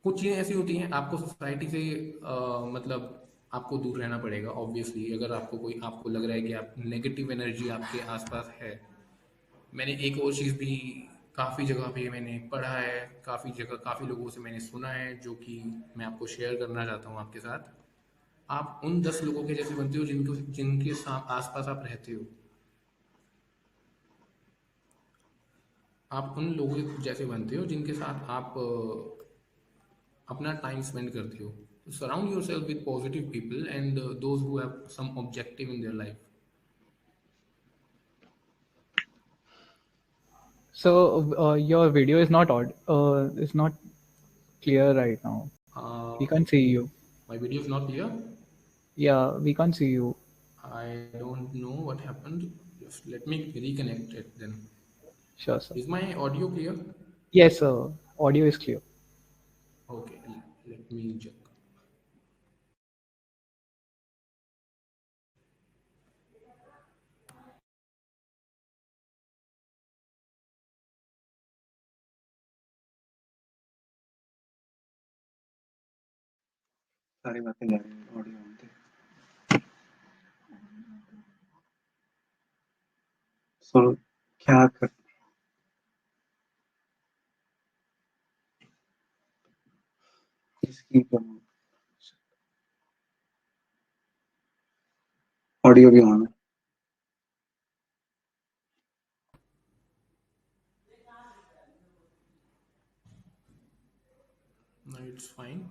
कुछ चीज़ें ऐसी होती हैं आपको सोसाइटी से मतलब आपको दूर रहना पड़ेगा ऑब्वियसली। अगर आपको कोई आपको लग रहा है कि आप नेगेटिव एनर्जी आपके आसपास है। मैंने एक और चीज़ भी काफ़ी जगह पे मैंने पढ़ा है, काफ़ी जगह काफ़ी लोगों से मैंने सुना है, जो कि मैं आपको शेयर करना चाहता हूँ आपके साथ। आप उन 10 लोगों के जैसे बनते हो जिनके आसपास आप रहते हो। आप उन लोगों के जैसे बनते हो जिनके साथ आप अपना टाइम स्पेंड करते हो। Surround yourself with positive people and those who have some objective in their life. So your video is not clear right now. We can't see you. My video is not clear. Yeah, we can't see you. I don't know what happened. Just let me reconnect it then. Sure, sir. Is my audio clear? Yes, sir. Audio is clear. Okay, let me check. सारी बातें जा रही हैं audio में। सो क्या कर इसकी audio भी ऑन है। No, it's fine.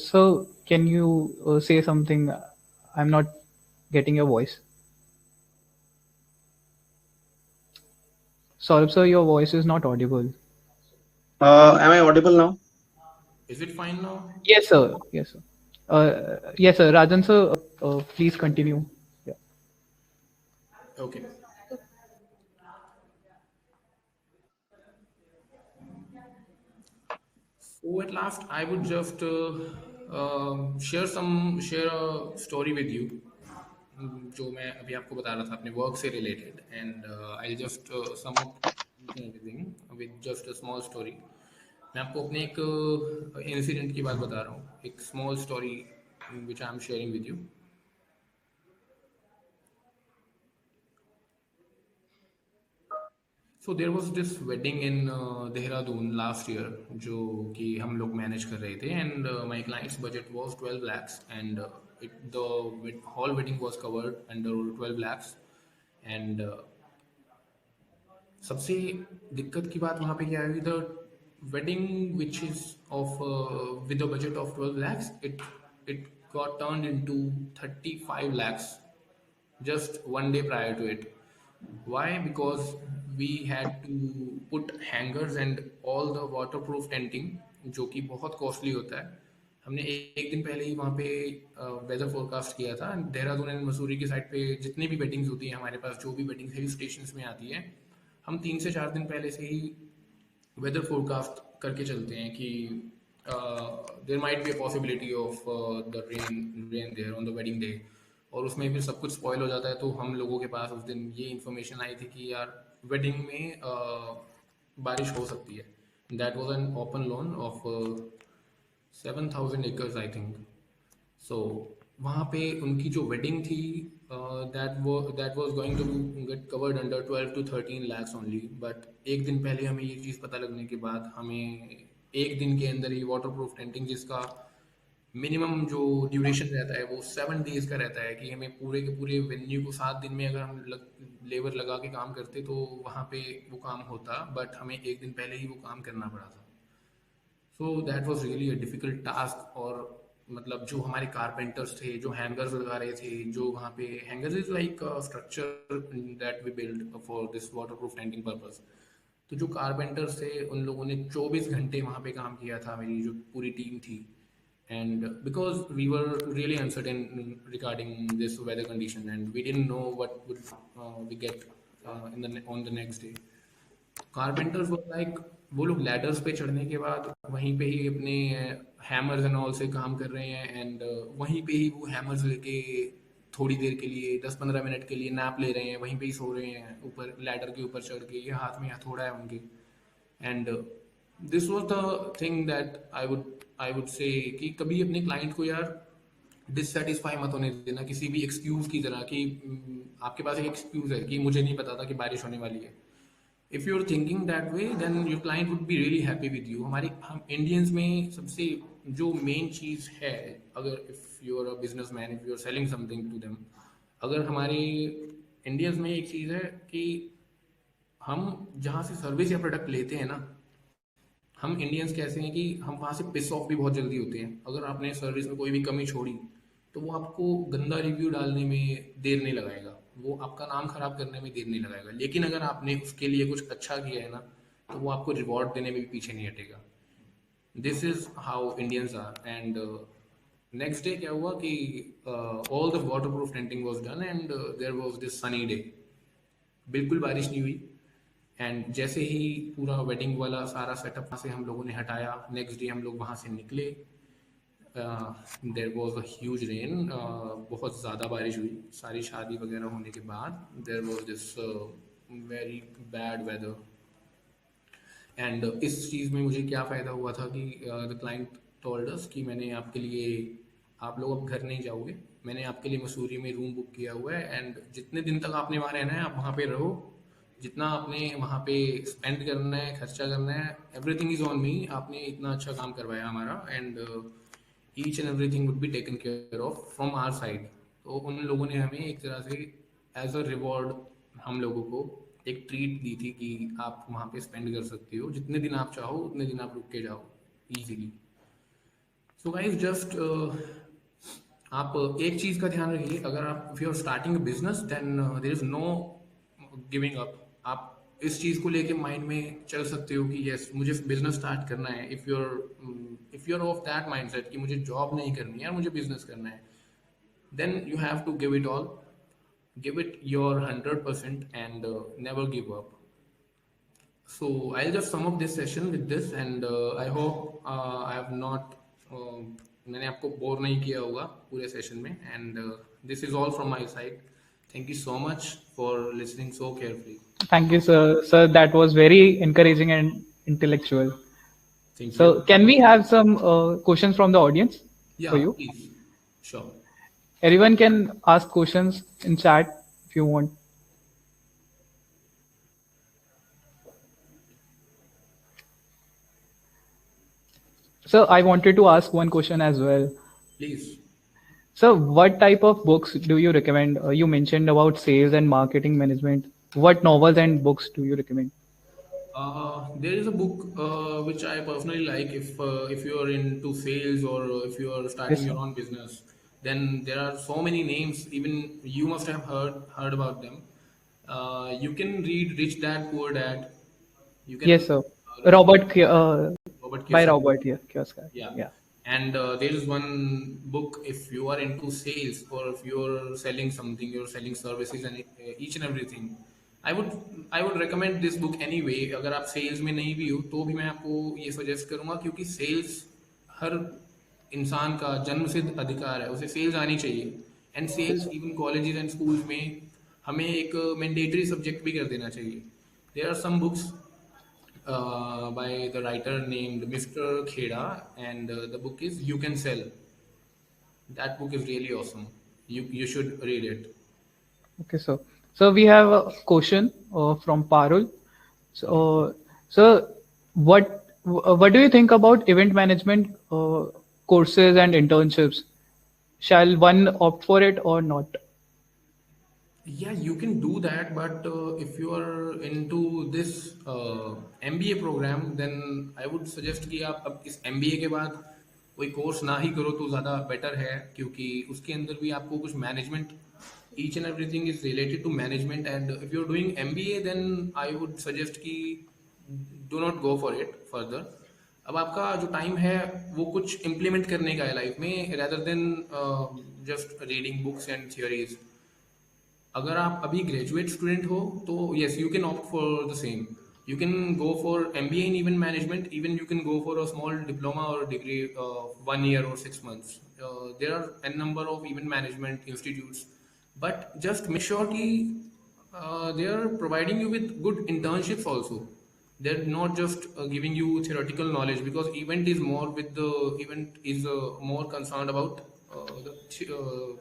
So can you say something? I'm not getting your voice. Saurabh, sir, your voice is not audible. Am I audible now? Is it fine now? Yes, sir. Yes, sir. Yes, sir. Rajan, sir, please continue. Yeah. Okay. So at last, I would just share a story with you, जो मैं अभी आपको बता रहा था अपने work से related, and I just sum up everything with just a small story. मैं आपको अपने एक इंसिडेंट की बात बता रहा हूँ, एक small story which I am sharing with you. So there was this wedding in Dehradun last year, जो कि हम लोग मैनेज कर रहे थे, and my clients budget was 12 lakhs, and the whole wedding was covered under 12 lakhs। And सबसे दिक्कत की बात वहाँ पे क्या हुई, the wedding which is of with a budget of 12 lakhs, it got turned into 35 lakhs just one day prior to it. Why? Because we had to put hangers and all the waterproof tenting, जो कि बहुत costly होता है। हमने एक दिन पहले ही वहाँ पे वेदर फोरकास्ट किया था। देहरादून एंड मसूरी की साइड पे जितनी भी वेडिंग्स होती हैं हमारे पास, जो भी वेडिंग्स हिल स्टेशंस में आती है, हम 3 से 4 दिन पहले से ही वेदर फोरकास्ट करके चलते हैं कि there might be a possibility of the rain there on the wedding day. और उसमें फिर सब कुछ स्पॉइल हो जाता है। तो हम लोगों के पास उस दिन ये इन्फॉर्मेशन आई थी कि यार वेडिंग में बारिश हो सकती है। That was an open lawn of 7,000 acres I think. So वहाँ पे उनकी जो वेडिंग थी, that was going to get covered under 12 to 13 lakhs only. But एक दिन पहले हमें ये चीज़ पता लगने के बाद हमें एक दिन के अंदर ही वाटर प्रूफ टेंटिंग, जिसका मिनिमम जो ड्यूरेशन रहता है वो 7 days का रहता है, कि हमें पूरे के पूरे वेन्यू को 7 दिन में अगर हम लेबर लगा के काम करते तो वहाँ पे वो काम होता, बट हमें एक दिन पहले ही वो काम करना पड़ा था। So that was really a difficult task. और मतलब जो हमारे कारपेंटर्स थे, जो हैंगर्स लगा रहे थे, जो वहाँ पे hangers is like structure that we build for this waterproof tenting purpose. तो जो कारपेंटर्स थे उन लोगों ने 24 घंटे वहाँ पे काम किया था, मेरी जो पूरी टीम थी। And because we were really uncertain regarding this weather condition, and we didn't know what would we get on the next day, carpenters were like वो लोग लैडर्स पे चढ़ने के बाद वहीं पे ही अपने हैमर्स एंड ऑल से काम कर रहे हैं, एंड वहीं पे ही वो हैमर्स लेके थोड़ी देर के लिए 10-15 मिनट के लिए नैप ले रहे हैं, वहीं पे ही सो रहे हैं ऊपर लैडर के ऊपर चढ़ के, ये हाथ में हथौड़ा है उनके। And this was the thing that I would say कि कभी अपने क्लाइंट को यार डिससेटिस्फाई मत होने देना किसी भी एक्सक्यूज की तरह कि आपके पास एक एक्सक्यूज है कि मुझे नहीं पता था कि बारिश होने वाली है। If you are thinking that way then your client would be really happy with you. हम इंडियंस में सबसे जो मेन चीज़ है, अगर if you are a businessman, if you are selling something to them, अगर हमारे इंडियंस में एक चीज़ है कि हम जहाँ से सर्विस या प्रोडक्ट लेते हैं ना, हम इंडियंस कैसे हैं कि हम वहाँ से पिस ऑफ भी बहुत जल्दी होते हैं। अगर आपने सर्विस में कोई भी कमी छोड़ी तो वो आपको गंदा रिव्यू डालने में देर नहीं लगाएगा, वो आपका नाम खराब करने में देर नहीं लगाएगा। लेकिन अगर आपने उसके लिए कुछ अच्छा किया है ना, तो वो आपको रिवॉर्ड देने में भी पीछे नहीं हटेगा। This is how Indians are. And next day क्या हुआ कि all the waterproof tenting was done and there was this sunny day, बिल्कुल बारिश नहीं हुई। एंड जैसे ही पूरा वेडिंग वाला सारा सेटअप वहाँ से हम लोगों ने हटाया, नेक्स्ट डे हम लोग वहाँ से निकले, there was a huge rain, बहुत ज़्यादा बारिश हुई। सारी शादी वगैरह होने के बाद there was this very bad weather. And इस चीज़ में मुझे क्या फ़ायदा हुआ था कि द क्लाइंट टोल्ड अस कि मैंने आपके लिए, आप लोग अब घर नहीं जाओगे, मैंने आपके लिए मसूरी में रूम बुक किया हुआ है, एंड जितने दिन तक आपने वहाँ रहना है आप वहाँ पे रहो, जितना आपने वहाँ पे स्पेंड करना है, खर्चा करना है, एवरीथिंग इज़ ऑन मी। आपने इतना अच्छा काम करवाया हमारा, and each and everything would be taken care of from our side. तो उन लोगों ने हमें एक तरह से एज अ रिवॉर्ड हम लोगों को एक ट्रीट दी थी कि आप वहाँ पे स्पेंड कर सकते हो, जितने दिन आप चाहो उतने दिन आप रुक के जाओ इजीली। सो गाइस जस्ट आप एक चीज़ का ध्यान रखिए, अगर आप if you are starting a business then there is no giving up. आप इस चीज़ को लेके माइंड में चल सकते हो कि यस मुझे बिजनेस स्टार्ट करना है। If you are of that mindset कि मुझे जॉब नहीं करनी है, मुझे बिजनेस करना है, then you have to give it all, give it your 100% and never give up. So I'll just sum up this session with this, and I hope I have not मैंने आपको bore नहीं किया होगा पूरे session में, and this is all from my side. Thank you so much for listening so carefully. Thank you, sir. Sir, that was very encouraging and intellectual. Thank So, you. can we have some questions from the audience Yeah, for you? please. Sure. Everyone can ask questions in chat if you want. So, I wanted to ask one question as well. Please. So, what type of books do you recommend? You mentioned about sales and marketing management. What novels and books do you recommend? There is a book which I personally like. If you are into sales or if you are starting Yes, your sir. own business, then there are so many names. Even you must have heard about them. You can read Rich Dad Poor Dad. You can Yes, sir. read Robert By Kiyosaki. Robert here, Kiyosaki. Yeah. Yeah. And there is one book, if you are into sales or if you're selling something, you're selling services and each and everything. I would I would recommend this book anyway. अगर आप sales में नहीं भी हो तो भी मैं आपको ये सजेस्ट करूंगा, क्योंकि सेल्स हर इंसान का जन्मसिद्ध अधिकार है, उसे सेल्स आनी चाहिए। And sales even colleges and schools में हमें एक मैंडेटरी सब्जेक्ट भी कर देना चाहिए। There are some books by the writer named Mr. Kheda, and the book is You Can Sell. That book is really awesome. You should read it. Okay, so we have a question from Parul. So, what do you think about event management courses and internships? Shall one opt for it or not? Yeah, you can do that, but if you are into this MBA program, then I would suggest कि आप अब इस MBA के बाद कोई course ना ही करो तो ज़्यादा बेटर है, क्योंकि उसके अंदर भी आपको कुछ management, each and everything is related to management, and if you're doing MBA then I would suggest कि do not go for it further. अब आपका जो टाइम है वो कुछ इम्प्लीमेंट करने का है लाइफ में, rather than just reading books and theories. अगर आप अभी ग्रेजुएट स्टूडेंट हो तो yes you can opt for the same, You can go for MBA in event management. Even you can go for a small diploma or degree, 1 year or 6 months. There are a number of event management institutes, but just make sure कि they are providing you with good internships also. They're not just giving you theoretical knowledge, because event is more concerned about the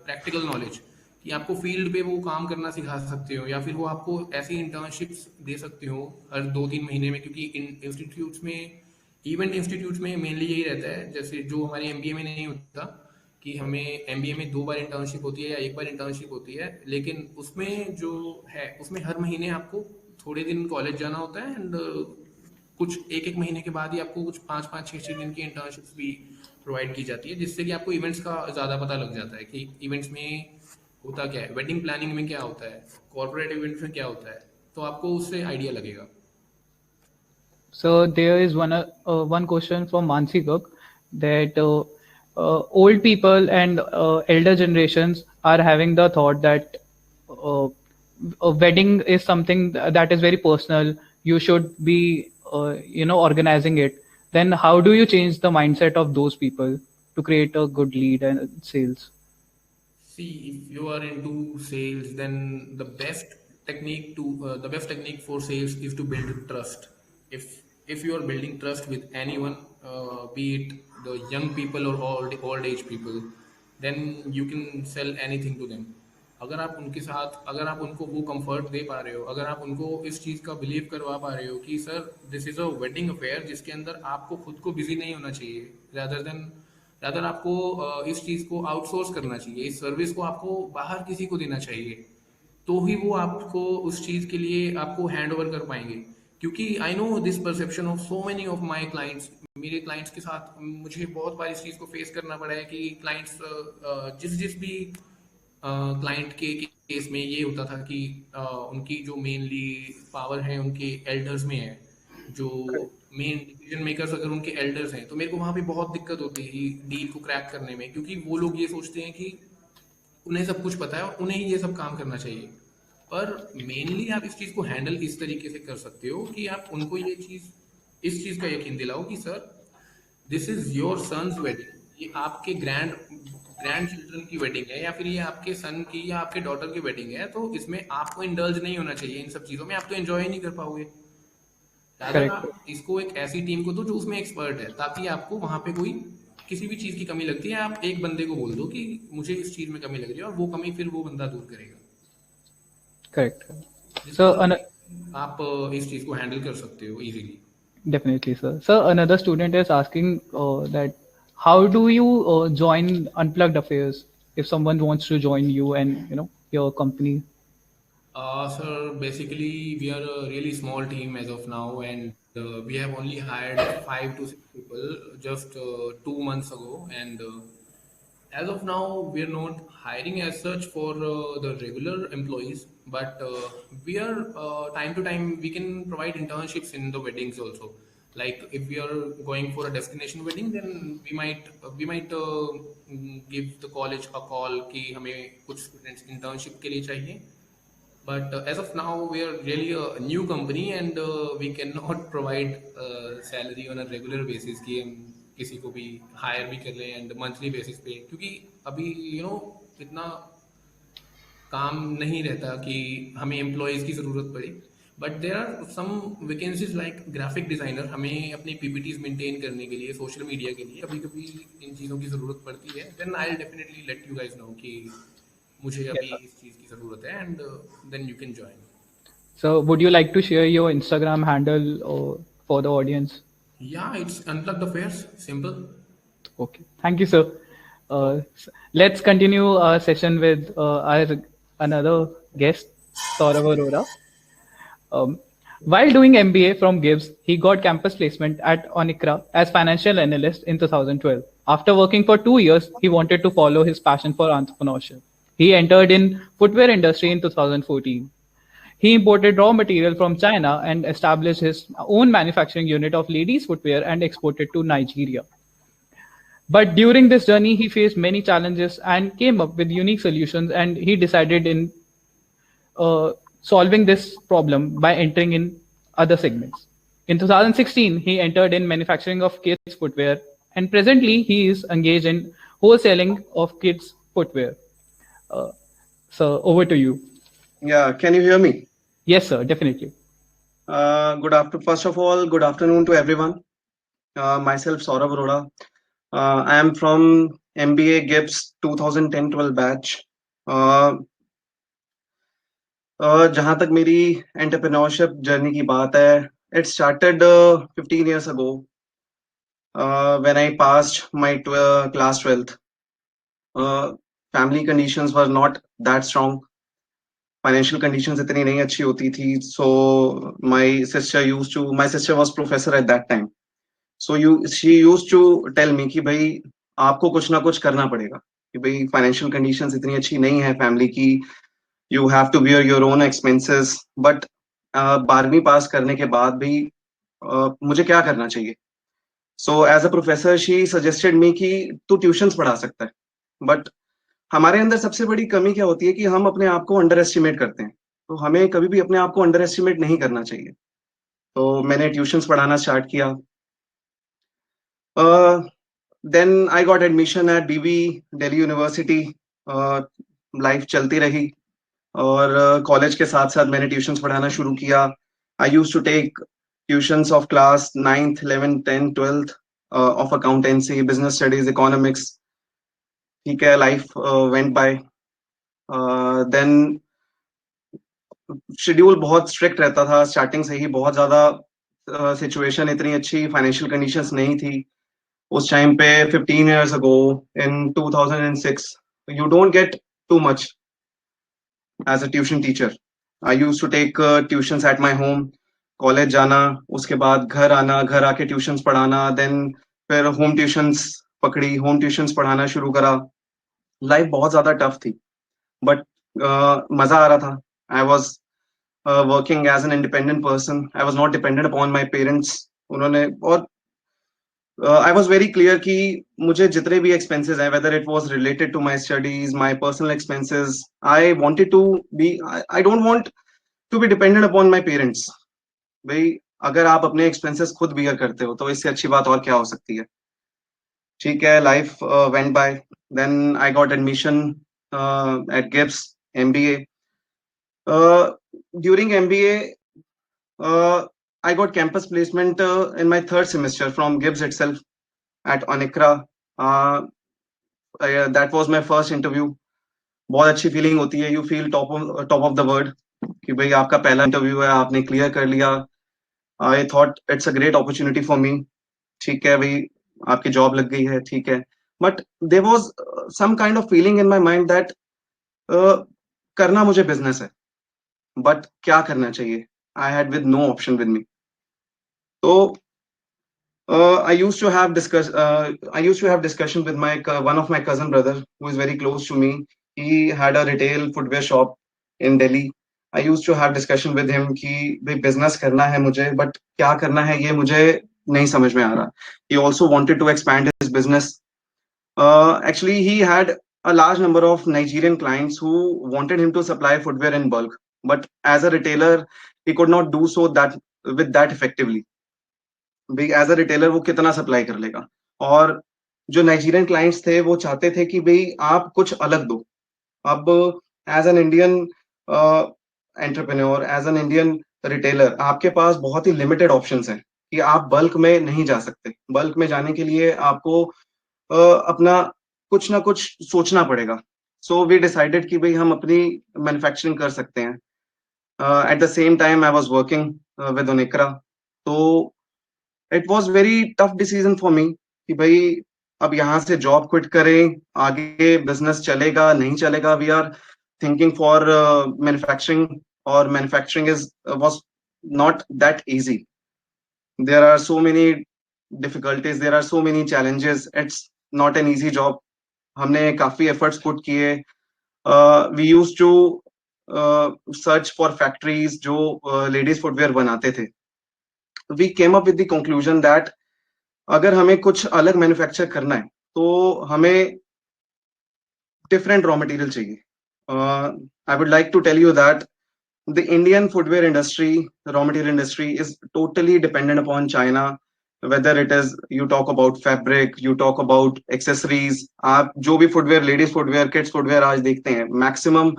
practical knowledge, कि आपको field पे वो काम करना सिखा सकते हो, या फिर वो आपको ऐसी इंटर्नशिप्स दे सकते हो हर 2-3 महीने में, क्योंकि इंस्टीट्यूट्स में, इवेंट इंस्टीट्यूट्स में मेनली यही रहता है, जैसे जो हमारे एमबीए में नहीं होता, कि हमें एमबीए में 2 बार इंटर्नशिप होती है या 1 बार इंटर्नशिप होती है, लेकिन उसमें जो है उसमें हर महीने आपको थोड़े दिन कॉलेज जाना होता है, एंड कुछ 1-1 महीने के बाद ही आपको कुछ 5-5, 6-6 दिन की इंटर्नशिप्स भी प्रोवाइड की जाती है, जिससे कि आपको इवेंट्स का ज़्यादा पता लग जाता है कि इवेंट्स में होता क्या है, वेडिंग प्लानिंग में क्या होता है, कॉर्पोरेट इवेंट्स में क्या होता है, तो आपको उससे आइडिया लगेगा. So there is one question from Mansi Cook, that old people and elder generations are having the thought that a wedding is something that is very personal. You should be organizing it. Then how do you change the mindset of those people to create a good lead and sales? See, if you are into sales, then the best technique for sales is to build trust. If you are building trust with anyone, be it the young people or old age people, then you can sell anything to them. अगर आप उनको वो comfort दे पा रहे हो, अगर आप उनको इस चीज़ का बिलीव करवा पा रहे हो कि sir this is a wedding affair, जिसके अंदर आपको खुद को बिजी नहीं होना चाहिए, रादर आपको इस चीज़ को आउटसोर्स करना चाहिए, इस सर्विस को आपको बाहर किसी को देना चाहिए, तो ही वो आपको उस चीज़ के लिए आपको हैंड ओवर कर पाएंगे. क्योंकि I know this perception of so many of my clients. मेरे क्लाइंट्स के साथ मुझे बहुत बार इस चीज़ को फेस करना पड़ा है कि क्लाइंट्स जिस भी क्लाइंट के केस में ये होता था कि उनकी जो मेनली पावर है उनके एल्डर्स में है, जो मेन डिसीजन मेकर्स अगर उनके एल्डर्स हैं, तो मेरे को वहाँ पे बहुत दिक्कत होती है डील को क्रैक करने में, क्योंकि वो लोग ये सोचते हैं कि उन्हें सब कुछ पता है और उन्हें ही ये सब काम करना चाहिए. पर मेनली आप इस चीज़ को हैंडल इस तरीके से कर सकते हो कि आप उनको इस चीज़ का यकीन दिलाओ कि sir this is your son's wedding, ये आपके ग्रैंड चिल्ड्रन की वेडिंग है, या फिर ये आपके सन की या आपके डॉटर की वेडिंग है, तो इसमें आपको इंडल्ज नहीं होना चाहिए इन सब चीज़ों में, आप तो एंजॉय ही नहीं कर पाओगे. अगर आप इसको एक ऐसी टीम को दो जो उसमें एक्सपर्ट है, ताकि आपको वहाँ पे कोई किसी भी चीज़ की कमी लगती है, आप एक बंदे को बोल दो कि मुझे इस चीज़ में कमी लग रही है, और वो कमी फिर वो बंदा दूर करेगा. Correct. So आप इस चीज़ को हैंडल कर सकते हो easily. Definitely, sir. So another student is asking that how do you join Unplugged Affairs if someone wants to join you and your company? Sir, basically we are a really small team as of now, and we have only hired 5 to 6 people just 2 months ago, and as of now we are not hiring as such for the regular employees, but we are time to time we can provide internships in the weddings also. Like if we are going for a destination wedding, then we might give the college a call कि हमें कुछ students internship के लिए चाहिए. But as of now we are really a new company, and we cannot provide salary on a regular basis कि हम किसी को भी हायर भी कर लें एंड मंथली बेसिस पे, क्योंकि अभी इतना काम नहीं रहता कि हमें एम्प्लॉयज़ की ज़रूरत पड़े. But there are some vacancies like graphic designer, हमें अपनी पीपीटीज मेंटेन करने के लिए, सोशल मीडिया के लिए कभी कभी इन चीज़ों की ज़रूरत पड़ती है. Then I will definitely let you guys know कि मुझे अभी इस चीज़ की ज़रूरत है, and then you can join. So would you like to share your Instagram handle for the audience? Yeah, it's Unplugged Affairs. Simple. Okay. Thank you, sir. Let's continue our session with our another guest, Saurav Arora. While doing MBA from Gibbs, he got campus placement at Onikra as financial analyst in 2012. After working for 2 years, he wanted to follow his passion for entrepreneurship. He entered in footwear industry in 2014. He imported raw material from China and established his own manufacturing unit of ladies' footwear and exported to Nigeria. But during this journey, he faced many challenges and came up with unique solutions, and he decided in solving this problem by entering in other segments. In 2016, he entered in manufacturing of kids' footwear, and presently he is engaged in wholesaling of kids' footwear. So, over to you. Yeah, can you hear me? Yes, sir, definitely. First of all, good afternoon to everyone. Myself, Saurabh Arora. I am from MBA GIBS 2010-12 batch. जहाँ तक मेरी entrepreneurship journey की बात है, it started 15 years ago when I passed my class 12th. Family conditions were not that strong. Financial conditions इतनी नहीं अच्छी होती थी. So my sister was professor at that time. So she used to tell me कि भाई आपको कुछ ना कुछ करना पड़ेगा, कि भाई फाइनेंशियल कंडीशंस इतनी अच्छी नहीं है फैमिली की, you have to bear your own expenses. But 12वीं पास करने के बाद भी मुझे क्या करना चाहिए. So as a professor she suggested me कि तू ट्यूशंस पढ़ा सकता है. बट हमारे अंदर सबसे बड़ी कमी क्या होती है कि हम अपने आप को अंडर एस्टिमेट करते हैं. तो हमें कभी भी अपने आप को अंडर एस्टिमेट नहीं करना चाहिए. तो मैंने ट्यूशंस पढ़ाना स्टार्ट किया. Then I got admission at DB Delhi University. Life चलती रही और कॉलेज के साथ साथ मैंने ट्यूशंस पढ़ाना शुरू किया. I used to take tuitions of class 9th 11th 10th 12th of accountancy, business studies, economics. ठीक है, life went by. Then schedule बहुत स्ट्रिक्ट रहता था स्टार्टिंग से ही. बहुत ज्यादा सिचुएशन इतनी अच्छी फाइनेंशियल कंडीशंस नहीं थी उस टाइम पे. 15 years ago in 2006 you don't get too much as a tuition teacher. I used to take tuitions at my home. College जाना, उसके बाद घर आना, घर आके ट्यूशंस पढ़ाना, देन फिर होम ट्यूशंस पकड़ी, होम ट्यूशंस पढ़ाना शुरू करा. लाइफ बहुत ज्यादा टफ थी बट मजा आ रहा था. I was working as an independent person. I was not dependent upon my parents. उन्होंने और I was very clear कि मुझे जितने भी expenses हैं, whether it was related to my studies, my personal expenses, I wanted to be, I don't want to be dependent upon my parents. भाई अगर आप अपने expenses खुद bear करते हो तो इससे अच्छी बात और क्या हो सकती है. ठीक है, life went by. Then I got admission at GIBS MBA. During MBA, I got campus placement in my third semester from GIBS itself at Anikra. That was my first interview. बहुत अच्छी फीलिंग होती है. You feel top of the world कि भाई आपका पहला interview है, आपने क्लियर कर लिया. I thought it's a great opportunity for me. ठीक है भाई, आपकी जॉब लग गई है, ठीक है. But there was some kind of feeling in my mind that करना मुझे बिजनेस है, बट क्या करना चाहिए. I had with no option with me. So I used to have discussion with my one of my cousin brother who is very close to me. He had a retail footwear shop in Delhi. I used to have discussion with him कि भाई business करना है मुझे, but क्या करना है ये मुझे नहीं समझ में आ रहा. He also wanted to expand his business. Actually, he had a large number of Nigerian clients who wanted him to supply footwear in bulk, but as a retailer, he could not do so with that effectively. भाई as a retailer वो कितना supply कर लेगा. और जो Nigerian clients थे वो चाहते थे कि भाई आप कुछ अलग दो. अब as an Indian entrepreneur, as an Indian retailer, आपके पास बहुत ही लिमिटेड ऑप्शंस हैं कि आप बल्क में नहीं जा सकते. बल्क में जाने के लिए आपको अपना कुछ ना कुछ सोचना पड़ेगा. सो वी डिसाइडेड कि भाई हम अपनी मैन्युफैक्चरिंग कर सकते हैं. At the same time I was working with Onicra. तो it was very tough decision for me कि भाई अब यहाँ से जॉब क्विट करें, आगे बिजनेस चलेगा नहीं चलेगा. We are thinking for manufacturing, और manufacturing was not that easy. There are so many difficulties, there are so many challenges. It's not an easy job. हमने काफी एफर्ट्स पुट किए. We used to search for factories जो ladies footwear बनाते थे. We came up with the conclusion that अगर हमें कुछ अलग मैन्युफैक्चर करना है तो हमें डिफरेंट रॉ मटेरियल चाहिए. I would like to tell you that the Indian footwear industry, raw material industry, is totally dependent upon China. Whether it is you talk about fabric, you talk about accessories, आप जो भी footwear, ladies footwear, kids footwear आज देखते हैं, maximum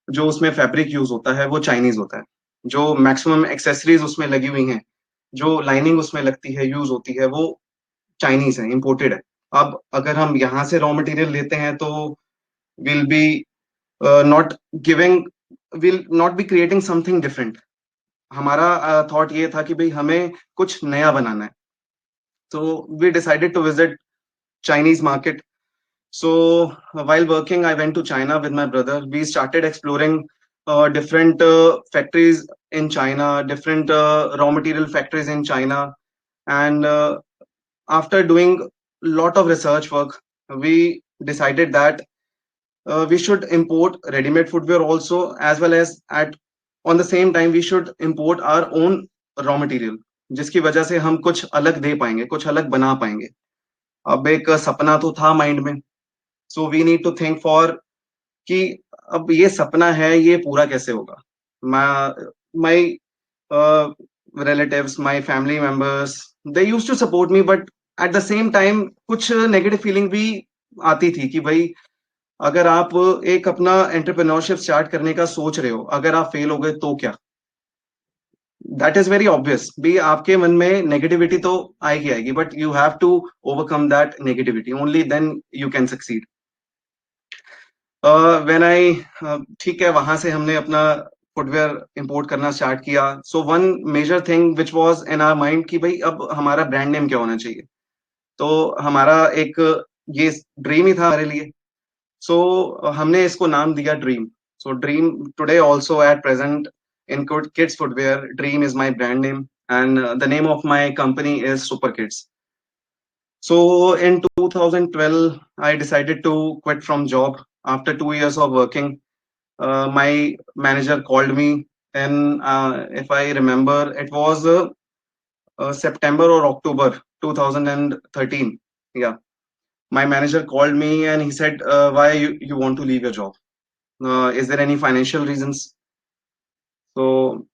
जो उसमें fabric use होता है वो चाइनीज होता है। जो मैक्सिमम एक्सेसरीज उसमें लगी हुई हैं, जो लाइनिंग उसमें लगती है, यूज होती है, वो चाइनीज है, इंपोर्टेड है। अब अगर हम यहाँ से रॉ मटेरियल लेते हैं तो will be not giving, will not be creating something different. हमारा थॉट ये था कि भाई हमें कुछ नया बनाना है, तो we decided to visit Chinese market. So while working, I went to China with my brother. We started exploring different factories in China, different raw material factories in China, and after doing a lot of research work, we decided that we should import ready-made footwear also, as well as at on the same time we should import our own raw material, जिसकी वजह से हम कुछ अलग दे पाएंगे, कुछ अलग बना पाएंगे। अब एक सपना तो था माइंड में, so we need to think for कि अब ये सपना है, ये पूरा कैसे होगा। My relatives, my family members, they used to support me, but at the same time कुछ नेगेटिव फीलिंग भी आती थी कि भाई अगर आप एक अपना एंटरप्रेन्योरशिप स्टार्ट करने का सोच रहे हो, अगर आप फेल हो गए तो क्या। दैट इज वेरी ऑब्वियस भी, आपके मन में नेगेटिविटी तो आएगी आएगी, but you have to overcome that negativity, only then you can succeed. When I ठीक है, वहां से हमने अपना फुटवेयर इंपोर्ट करना स्टार्ट किया। So one major thing which was in our mind कि भाई अब हमारा ब्रांड नेम क्या होना चाहिए। तो हमारा एक ये ड्रीम ही था हमारे लिए। सो हमने इसको नाम दिया dream. So dream today also at present in kids footwear, dream is my brand name and the name of my company is super kids. So in 2012, I decided to quit from job. After 2 years of working, my manager called me, and if I remember, it was September or October 2013. Yeah, my manager called me and he said, "Why you want to leave your job? Is there any financial reasons?" तो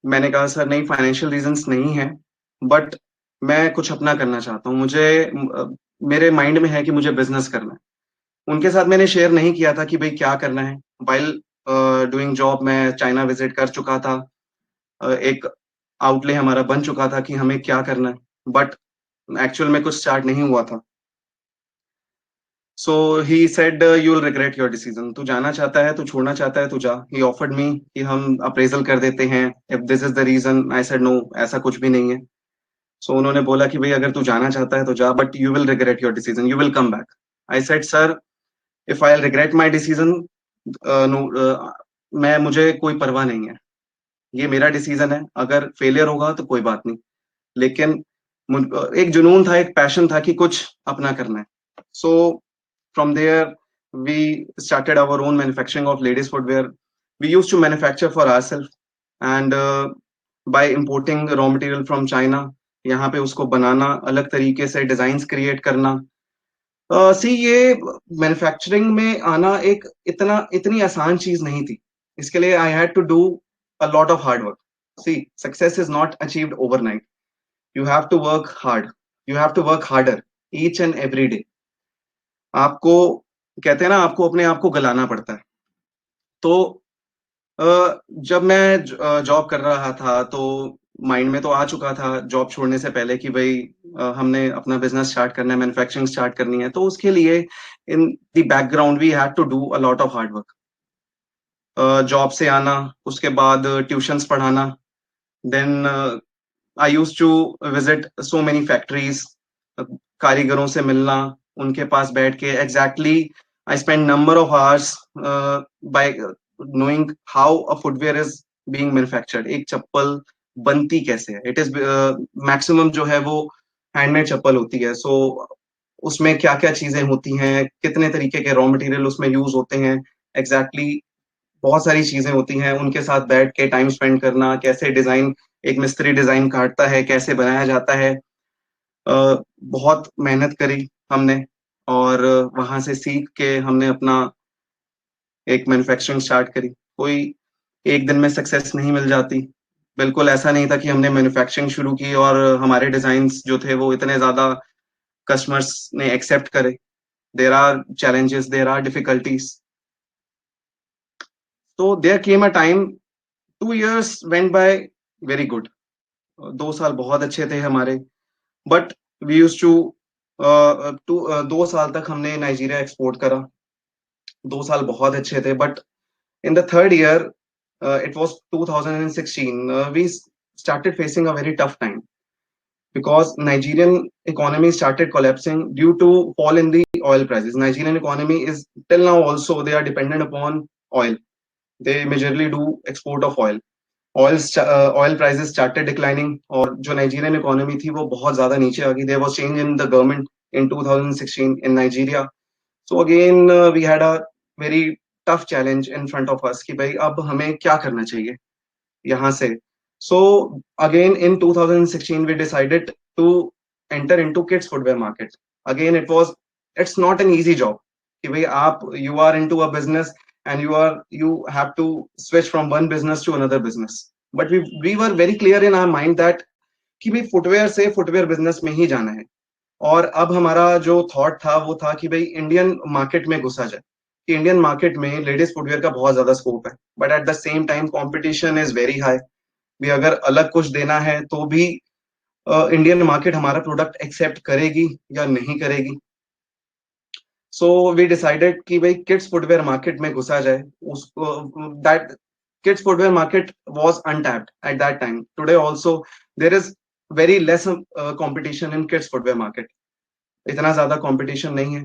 मैंने कहा sir नहीं, financial reasons नहीं है, but मैं कुछ अपना करना चाहता हूँ। मुझे मेरे माइंड में है कि मुझे बिजनेस करना है। उनके साथ मैंने शेयर नहीं किया था कि भाई क्या करना है। वाइल डूइंग जॉब मैं चाइना विजिट कर चुका था, एक आउटले हमारा बन चुका था कि हमें क्या करना है, बट एक्चुअल में कुछ स्टार्ट नहीं हुआ था। So he said you will regret your decision. तू जाना चाहता है, तू छोड़ना चाहता है, तू जा। ही ऑफर्ड मी कि हम अप्रेजल कर देते हैं, if this is the reason. I said no, ऐसा कुछ भी नहीं है। सो उन्होंने बोला कि भाई अगर तू जाना चाहता है तो जा, but you will regret your decision, you will come back. I said sir, if I regret my decision, मैं मुझे कोई परवाह नहीं है, ये मेरा डिसीजन है। अगर फेलियर होगा तो कोई बात नहीं, लेकिन एक जुनून था, एक पैशन था कि कुछ अपना करना है। सो from there we started our own manufacturing of ladies footwear. We used to manufacture for ourselves, and by importing raw material from China, यहाँ पे उसको बनाना, अलग तरीके से डिजाइन्स क्रिएट करना। सी ये मैन्युफैक्चरिंग में आना एक इतनी आसान चीज नहीं थी। इसके लिए I had to do a lot of hard work. See success is not achieved overnight, you have to work hard, you have to work harder each and every day. आपको कहते हैं ना, आपको अपने आप को गलाना पड़ता है। तो जब मैं जॉब कर रहा था तो माइंड में तो आ चुका था जॉब छोड़ने से पहले कि भाई हमने अपना बिजनेस स्टार्ट करना है, मैन्युफैक्चरिंग स्टार्ट करनी है। तो उसके लिए in the background we had to do a lot of hard work. Job से आना, उसके बाद ट्यूशंस पढ़ाना, then I used to visit so many factories, कारीगरों से मिलना, उनके पास बैठ के exactly I spend number of hours by knowing how a footwear is being manufactured. एक चप्पल बनती कैसे है। इट इज मैक्सिमम जो है वो हैंडमेड चप्पल होती है। सो उसमें क्या क्या चीजें होती हैं, कितने तरीके के रॉ मटेरियल उसमें यूज होते हैं, एग्जैक्टली बहुत सारी चीजें होती हैं। उनके साथ बैठ के टाइम स्पेंड करना, कैसे डिजाइन, एक मिस्त्री डिजाइन काटता है, कैसे बनाया जाता है। बहुत मेहनत करी हमने, और वहां से सीख के हमने अपना एक मैन्युफैक्चरिंग स्टार्ट करी। कोई एक दिन में सक्सेस नहीं मिल जाती। बिल्कुल ऐसा नहीं था कि हमने मैन्युफैक्चरिंग शुरू की और हमारे डिजाइन्स जो थे वो इतने ज्यादा कस्टमर्स ने एक्सेप्ट करे। There are challenges, there are difficulties. तो there came a time, 2 years went by very good. 2 साल बहुत अच्छे थे हमारे। बट वी यूज टू 2 साल तक हमने नाइजीरिया एक्सपोर्ट करा। 2 साल बहुत अच्छे थे, but in the third year, it was 2016, we started facing a very tough time because Nigerian economy started collapsing due to fall in the oil prices. Nigerian economy is till now also they are dependent upon oil. They majorly do export of oil. Oil prices started declining और जो Nigerian economy थी वो बहुत ज्यादा नीचे आ गई। There was change in the government in 2016 in Nigeria. So again we had a very tough challenge in front of us कि भाई अब हमें क्या करना चाहिए यहाँ से। So again in 2016 we decided to enter into kids footwear market. Again it's not an easy job कि भाई आप you are into a business and you have to switch from one business to another business. But we were very clear in our mind that कि भाई footwear से footwear business में ही जाना है। और अब हमारा जो थॉट था वो था कि भाई इंडियन मार्केट में घुसा जाए, कि इंडियन मार्केट में लेडीज फुटवेयर का बहुत ज्यादा स्कोप है, but at the same time competition is very high. भी अगर अलग कुछ देना है तो भी इंडियन मार्केट हमारा प्रोडक्ट एक्सेप्ट करेगी या नहीं करेगी। सो वी डिसाइडेड कि भाई किड्स फुटवेयर मार्केट में घुसा जाए। उसको that kids footwear market was untapped at that time. Today also there is very less competition in kids footwear market. इतना ज्यादा कंपटीशन नहीं है।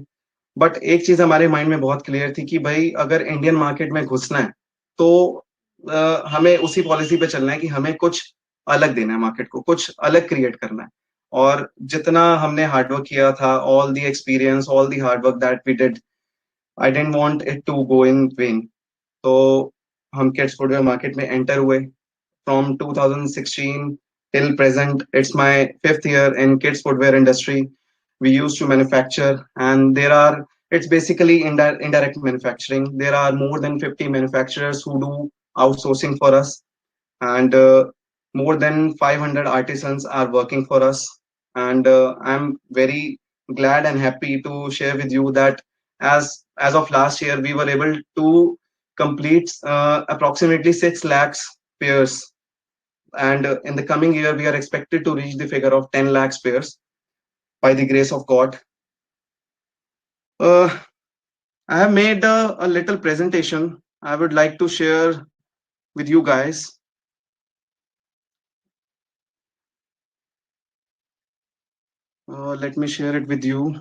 बट एक चीज हमारे माइंड में बहुत क्लियर थी कि भाई अगर इंडियन मार्केट में घुसना है तो हमें उसी पॉलिसी पे चलना है कि हमें कुछ अलग देना है मार्केट को, कुछ अलग क्रिएट करना है। और जितना हमने हार्डवर्क किया था, all the experience, all the hard work that we did, I didn't want it to go in vain. तो हम किड्स फुटवेयर मार्केट में एंटर हुए। From 2016 till present, it's my 5th year in kids footwear industry. We used to manufacture, and it's basically indirect manufacturing. There are more than 50 manufacturers who do outsourcing for us, and more than 500 artisans are working for us. And I'm very glad and happy to share with you that as of last year, we were able to complete approximately 6 lakhs pairs, and in the coming year we are expected to reach the figure of 10 lakhs pairs by the grace of God. uh, I have made a little presentation I would like to share with you guys. Let me share it with you.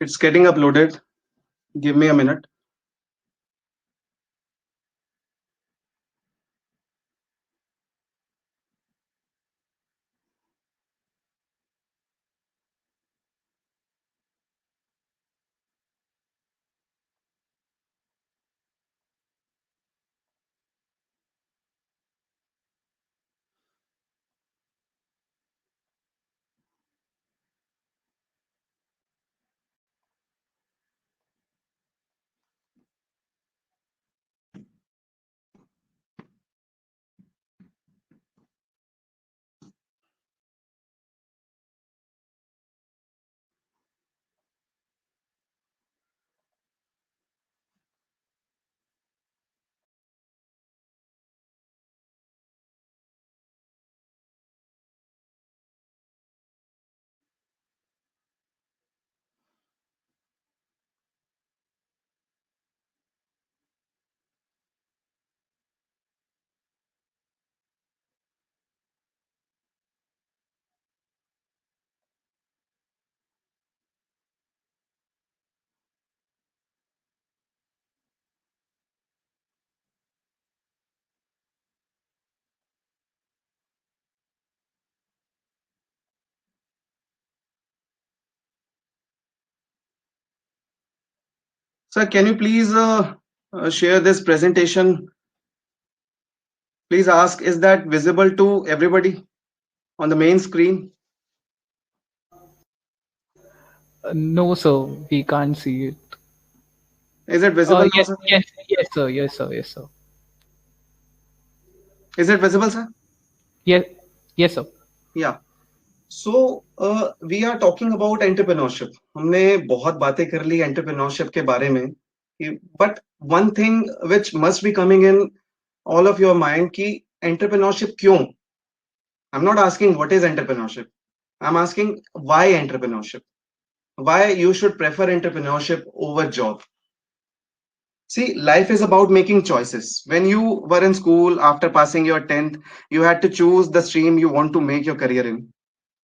It's getting uploaded. Give me a minute. Sir, can you please share this presentation? Please ask, is that visible to everybody on the main screen? No, sir, we can't see it. Is it visible now, Yes, sir? yes, sir, yes, sir, yes, sir. Is it visible, sir? Yes, yes, sir. Yeah. So we are talking about entrepreneurship. हमने बहुत बातें कर ली entrepreneurship के बारे में. But one thing which must be coming in all of your mind कि entrepreneurship क्यों? I'm not asking what is entrepreneurship. I'm asking why entrepreneurship. Why you should prefer entrepreneurship over job. See, life is about making choices. When you were in school after passing your 10th, you had to choose the stream you want to make your career in.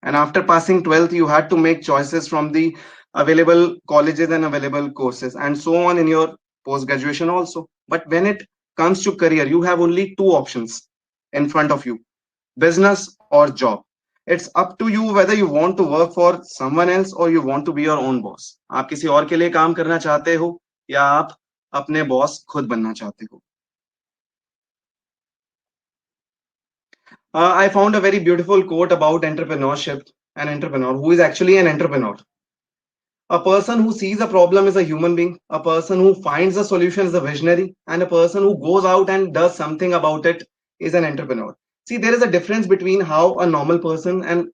And after passing 12th, you had to make choices from the available colleges and available courses, and so on in your post graduation also. But when it comes to career, you have only two options in front of you: business or job. It's up to you whether you want to work for someone else or you want to be your own boss. आप किसी और के लिए काम करना चाहते हो या आप अपने बॉस खुद बनना चाहते हो. I found a very beautiful quote about entrepreneurship. An entrepreneur who is actually an entrepreneur. A person who sees a problem is a human being. A person who finds a solution is a visionary. And a person who goes out and does something about it is an entrepreneur. See, there is a difference between how a normal person and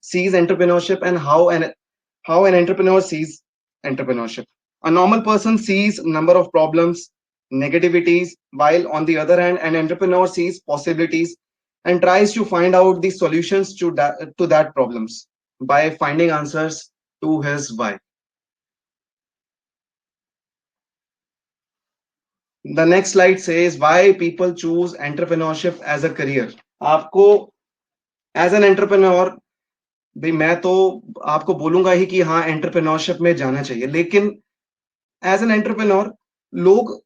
sees entrepreneurship and how an entrepreneur sees entrepreneurship. A normal person sees number of problems, negativities, while on the other hand, an entrepreneur sees possibilities and tries to find out the solutions to that problems by finding answers to his why. The next slide says why people choose entrepreneurship as a career. आपको as an entrepreneur, भाई मैं तो आपको बोलूंगा ही कि हाँ entrepreneurship में जाना चाहिए, लेकिन एज एन एंटरप्रेन्योर लोग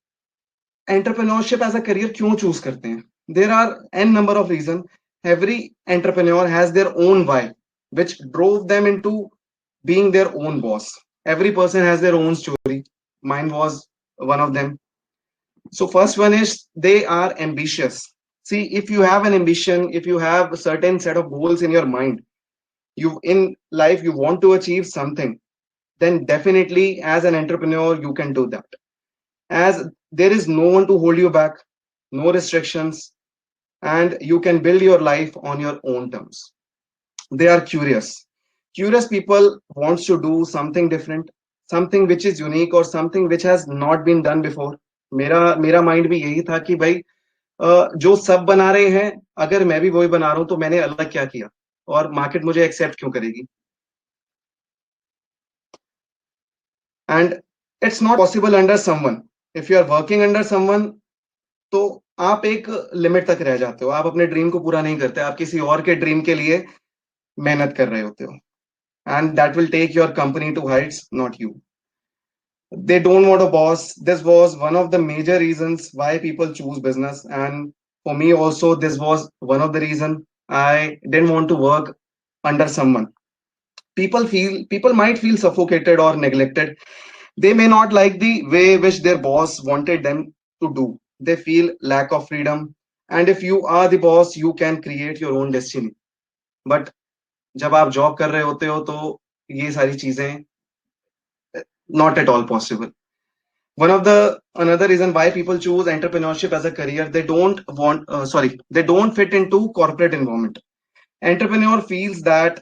एंटरप्रेन्योरशिप एज अ करियर क्यों चूज करते हैं? There are an number of reason. Every entrepreneur has their own why which drove them into being their own boss. Every person has their own story. Mine was one of them. So first one is they are ambitious. See, if you have an ambition, if you have a certain set of goals in your mind, you in life you want to achieve something, then definitely as an entrepreneur you can do that, as there is no one to hold you back, no restrictions, and you can build your life on your own terms. They are curious people wants to do something different, something which is unique or something which has not been done before. मेरा mind भी यही था कि भाई जो सब बना रहे हैं, अगर मैं भी वही बना रहा हूं तो मैंने अलग क्या किया और मार्केट मुझे एक्सेप्ट क्यों करेगी. And it's not possible under someone. If you are working under someone, तो आप एक लिमिट तक रह जाते हो, आप अपने ड्रीम को पूरा नहीं करते, आप किसी और के ड्रीम के लिए मेहनत कर रहे होते हो, and that will take your company to heights, not you. They don't want a boss. This was one of the major reasons why people choose business, and for me also this was one of the reason I didn't want to work under someone. People might feel suffocated or neglected. They may not like the way which their boss wanted them to do. They feel lack of freedom, and if you are the boss you can create your own destiny. But जब आप job कर रहे होते हो तो ये सारी चीजें not at all possible. One of the another reason why people choose entrepreneurship as a career, they don't fit into corporate environment. Entrepreneur feels that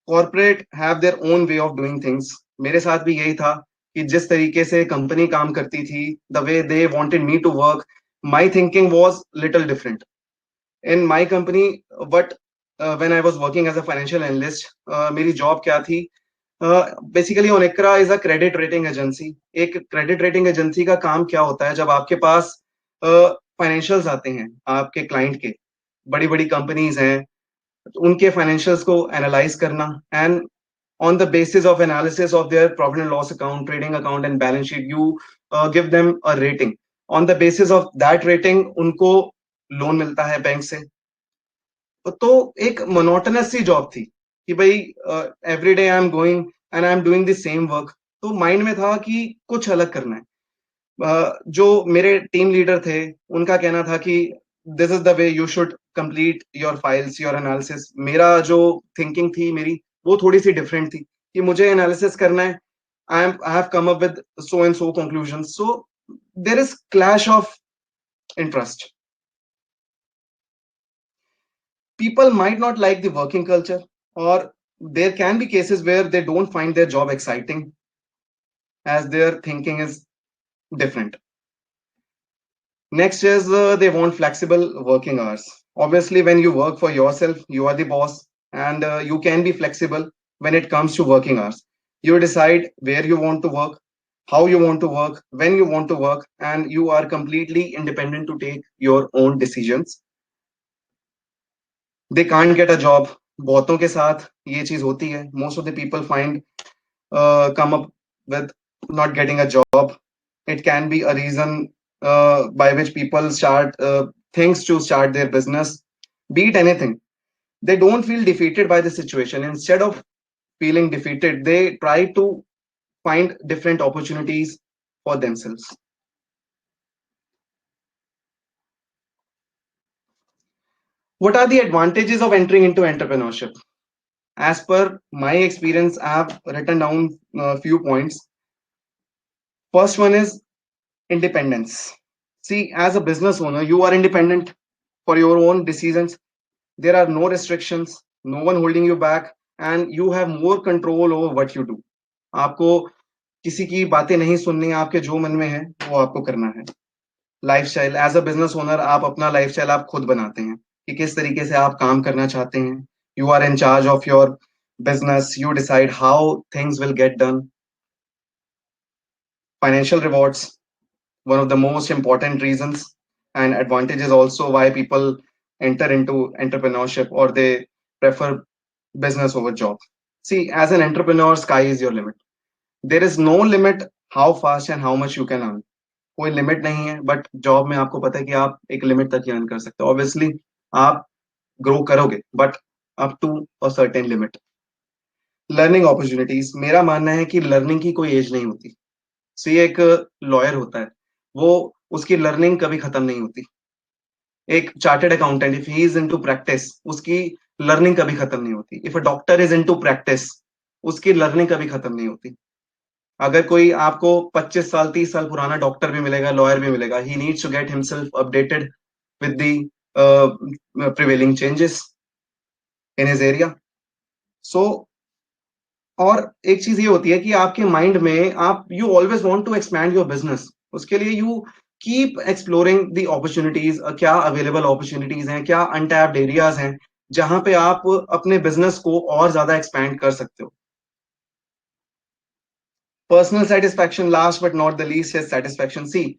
corporate have their own way of doing things. मेरे साथ भी यही था कि जिस तरीके से company काम करती थी, the way they wanted me to work, my thinking was little different. In my company, but when I was working as a financial analyst, मेरी जॉब क्या थी? Basically Onicra is a credit rating agency. एक credit rating agency का काम क्या होता है, जब आपके पास फाइनेंशियल्स आते हैं आपके क्लाइंट के, बड़ी बड़ी कंपनीज हैं, उनके फाइनेंशियल्स को एनालाइज करना, and on the basis of analysis of their profit and loss account, trading account and balance sheet, you give them a rating. On the basis of that rating उनको loan मिलता है bank से. तो एक monotonous सी job थी कि भाई every day I am going and I am doing the same work. तो माइंड में था कि कुछ अलग करना है. जो मेरे टीम लीडर थे उनका कहना था कि this is the way you should complete your files, your analysis. मेरा जो थिंकिंग थी मेरी वो थोड़ी सी डिफरेंट थी कि मुझे एनालिसिस करना है, I have come up with so and so conclusions. So there is clash of interest. People might not like the working culture, or there can be cases where they don't find their job exciting as their thinking is different. Next is they want flexible working hours. Obviously, when you work for yourself, you are the boss, and you can be flexible when it comes to working hours. You decide where you want to work, how you want to work, when you want to work, and you are completely independent to take your own decisions. They can't get a job. बहुतों के साथ ये चीज होती है. Most of the people come up with not getting a job. It can be a reason by which people start things to start their business. Be it anything, they don't feel defeated by the situation. Instead of feeling defeated, they try to find different opportunities for themselves. What are the advantages of entering into entrepreneurship? As per my experience, I have written down a few points. First one is independence. See, as a business owner, you are independent for your own decisions. There are no restrictions, no one holding you back, and you have more control over what you do. आपको किसी की बातें नहीं सुननी है, आपके जो मन में है वो आपको करना है. Lifestyle, as a business owner आप अपना लाइफस्टाइल आप खुद बनाते हैं कि किस तरीके से आप काम करना चाहते हैं. You are in charge of your business. You decide how things will get done. Financial rewards, one of the most important reasons and advantages also why people enter into entrepreneurship or they prefer business over job. See, as an entrepreneur, sky is your limit. There is no limit how fast and how much you can earn. कोई limit नहीं है, but job में आपको पता है कि आप एक लिमिट तक ही अर्न कर सकते हो. ऑब्वियसली आप ग्रो करोगे, but up to a certain limit. Learning opportunities, मेरा मानना है कि लर्निंग की कोई एज नहीं होती. सी एक लॉयर होता है, वो उसकी लर्निंग कभी खत्म नहीं होती. एक chartered accountant, if he is into practice, उसकी लर्निंग कभी खत्म नहीं होती. If a doctor is into practice, उसकी लर्निंग कभी खत्म नहीं होती. अगर कोई आपको 25 साल 30 साल पुराना डॉक्टर भी मिलेगा, लॉयर भी मिलेगा, he needs to get himself updated with the prevailing changes in his area. So और एक चीज ये होती है कि आपके माइंड में आप you always want to expand your business. उसके लिए you keep exploring the opportunities. क्या अवेलेबल अपॉर्चुनिटीज हैं, क्या अनटैप्ड एरियाज हैं जहां पे आप अपने बिजनेस को और ज्यादा एक्सपैंड कर सकते हो. Personal satisfaction, last but not the least, is satisfaction. See,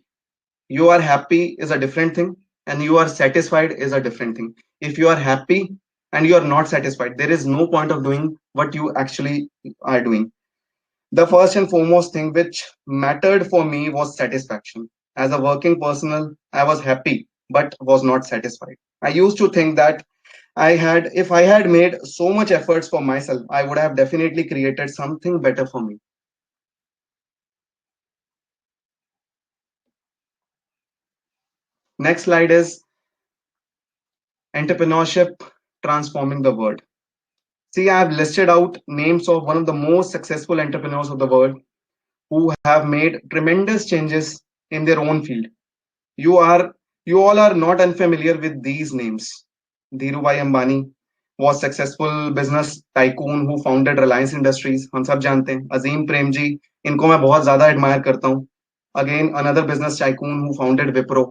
you are happy is a different thing, and you are satisfied is a different thing. If you are happy and you are not satisfied, there is no point of doing what you actually are doing. The first and foremost thing which mattered for me was satisfaction. As a working personal, I was happy but was not satisfied. I used to think that if I had made so much efforts for myself, I would have definitely created something better for me. Next slide is entrepreneurship transforming the world. See, I have listed out names of one of the most successful entrepreneurs of the world who have made tremendous changes in their own field. You all are not unfamiliar with these names. Dhirubhai Ambani was successful business tycoon who founded Reliance Industries. हम सब जानते हैं. अजीम प्रेम जी, इनको मैं बहुत ज्यादा admire करता हूँ. Again, another business tycoon who founded Wipro.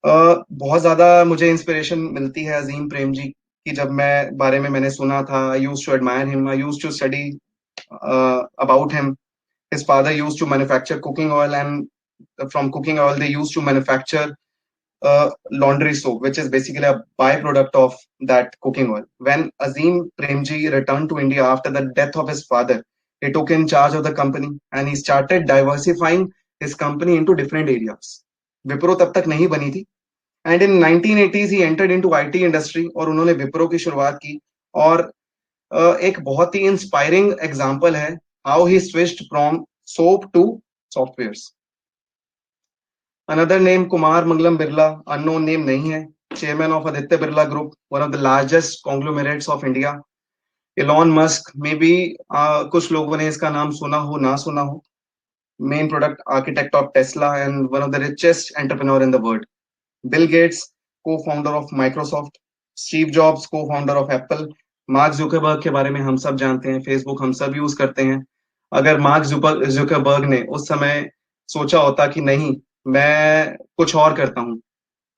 बहुत ज्यादा मुझे इंस्पिरेशन मिलती है अजीम प्रेम जी की. जब मैं बारे में मैंने सुना था, I used to admire him, I used to study about him. His father used to manufacture cooking oil, and from cooking oil they used to manufacture laundry soap, which is basically a byproduct of that cooking oil. When Azim Premji returned to India after the death of his father, he took in charge of the company and he started diversifying his company into different areas. Wipro तब तक नहीं बनी थी, and in 1980s he entered into IT industry और उन्होंने विप्रो की शुरुआत की. और एक बहुत ही इंस्पायरिंग एग्जांपल है how he switched from soap to softwares. Another name Kumar Mangalam Birla, unknown name नहीं है, chairman of Aditya Birla group, one of the largest conglomerates of India. Elon Musk, may be कुछ लोगों ने इसका नाम सुना हो ना सुना हो, main product architect of Tesla and one of the richest entrepreneur in the world. Bill Gates, co-founder of Microsoft. Steve Jobs, co-founder of Apple. Mark Zuckerberg के बारे में हम सब जानते हैं, फेसबुक हम सब यूज करते हैं. अगर मार्क जुकरबर्ग ने उस समय सोचा होता कि नहीं, मैं कुछ और करता हूं,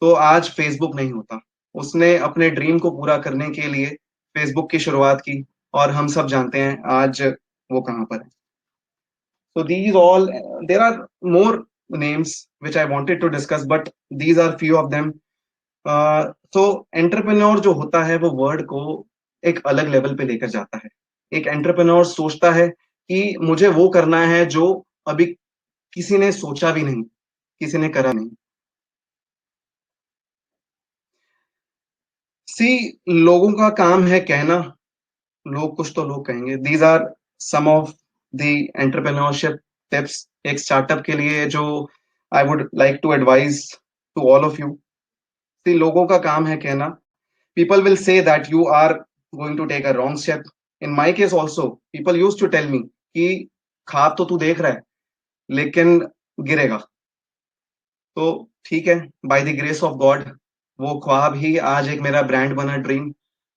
तो आज फेसबुक नहीं होता. उसने अपने ड्रीम को पूरा करने के लिए फेसबुक की शुरुआत की, और हम सब जानते हैं आज वो कहां पर है. So these all, there are more names which I wanted to discuss, but these are few of them. So entrepreneur जो होता है वो वर्ड को एक अलग लेवल पे लेकर जाता है. एक एंटरप्रेन्योर सोचता है कि मुझे वो करना है जो अभी किसी ने सोचा भी नहीं, किसी ने करा नहीं. सी, लोगों का काम है कहना, लोग कुछ तो लोग कहेंगे. These are some of the entrepreneurship tips एक स्टार्टअप के लिए जो I would like to advise to all of you. See, लोगों का काम है कहना. People will say that you are going to take a wrong step. In my case also people use to tell me कि ख्वाब तो तू देख रहा है लेकिन गिरेगा. तो ठीक है, by the grace of God वो ख्वाब ही आज एक मेरा ब्रांड बना, ड्रीम,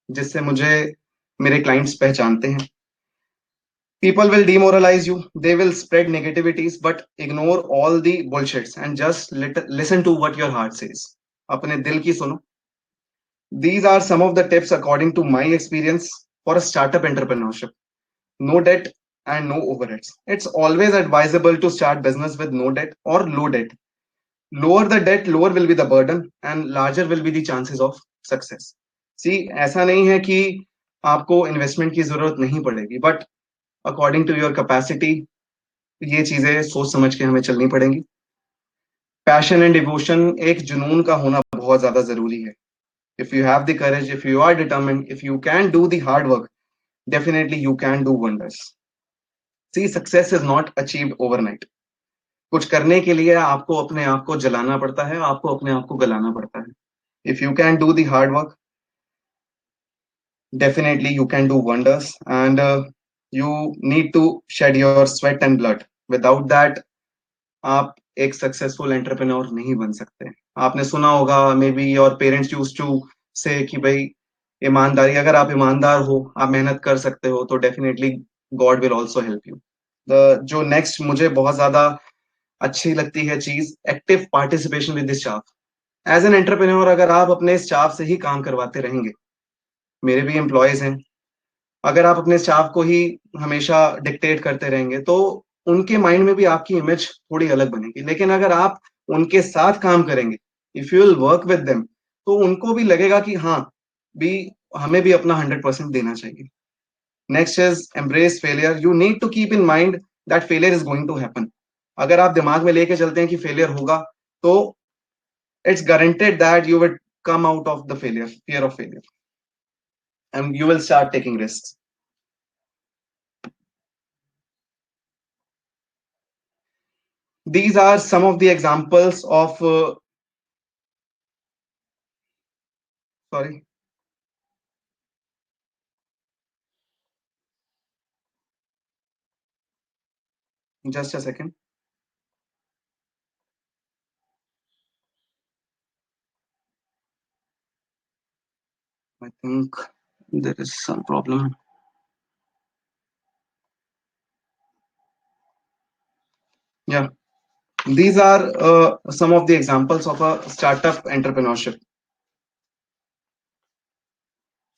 जिससे मुझे मेरे क्लाइंट्स पहचानते हैं. People will demoralize you, they will spread negativities, but ignore all the bullshits and just listen to what your heart says. अपने दिल की सुनो. These are some of the tips according to my experience for a startup entrepreneurship. No debt and no overheads. It's always advisable to start business with no debt or low debt. Lower the debt, lower will be the burden and larger will be the chances of success. See, ऐसा नहीं है कि आपको investment की जरूरत नहीं पड़ेगी, but according to your capacity ये चीजें सोच समझ के हमें चलनी पड़ेंगी. पैशन एंड डिवोशन, एक जुनून का होना बहुत ज्यादा जरूरी है. If you have the courage, if you are determined, if you can do the hard work, definitely you can do wonders. See, success is not achieved overnight. कुछ करने के लिए आपको अपने आप को जलाना पड़ता है, आपको अपने आप को गलाना पड़ता है. If you can do the hard work, definitely you can do wonders, and you need to shed your sweat and blood. Without that आप एक सक्सेसफुल एंटरप्रेन्योर नहीं बन सकते. आपने सुना होगा, maybe your parents used to say कि भाई ईमानदारी, अगर आप ईमानदार हो, आप मेहनत कर सकते हो, तो definitely God will also help you. जो नेक्स्ट मुझे बहुत ज्यादा अच्छी लगती है चीज, active participation with the staff. As an entrepreneur अगर आप अपने स्टाफ से ही काम करवाते रहेंगे, मेरे भी एम्प्लॉयज हैं, अगर आप अपने स्टाफ को ही हमेशा डिक्टेट करते रहेंगे तो उनके माइंड में भी आपकी इमेज थोड़ी अलग बनेगी. लेकिन अगर आप उनके साथ काम करेंगे, if you will work with them, तो उनको भी लगेगा कि हाँ भी हमें भी अपना 100% देना चाहिए. Next is embrace failure. You need to keep in mind that failure is going to happen. अगर आप दिमाग में लेके चलते हैं कि फेलियर होगा, तो it's guaranteed that you will come out of the failure, fear of failure, and you will start taking risks. These are some of the examples of sorry, just a second. I think there is some problem. Yeah, these are some of the examples of a startup entrepreneurship.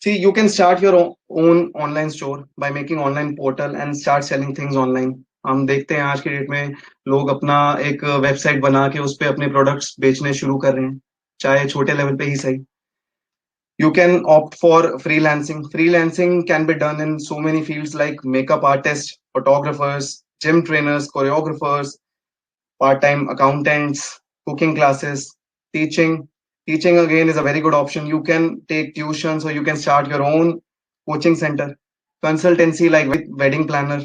See, you can start your own online store by making online portal and start selling things online. हम देखते हैं आज के date में लोग अपना एक website बना के उस पे अपने प्रोडक्ट्स बेचने शुरू कर रहे हैं, चाहे छोटे लेवल पे ही सही. You can opt for freelancing. Freelancing can be done in so many fields like makeup artists, photographers, gym trainers, choreographers, part-time accountants, cooking classes, teaching. Teaching again is a very good option. You can take tuitions or you can start your own coaching center. Consultancy like with wedding planner.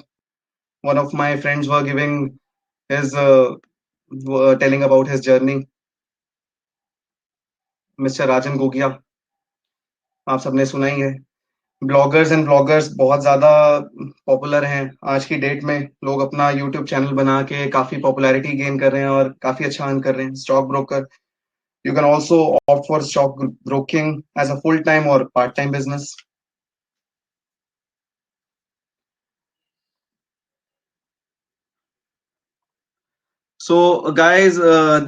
One of my friends were giving his telling about his journey. Mr. Rajan Gogia, आप सबने सुना ही है. Bloggers and bloggers बहुत ज़्यादा popular हैं आज की date में. लोग अपना यूट्यूब चैनल बना के काफ़ी पॉपुलैरिटी गेन कर रहे हैं और काफ़ी अच्छा अर्न कर रहे हैं. Stock broker, you can also opt for stock broking as a full-time or part-time business. So guys,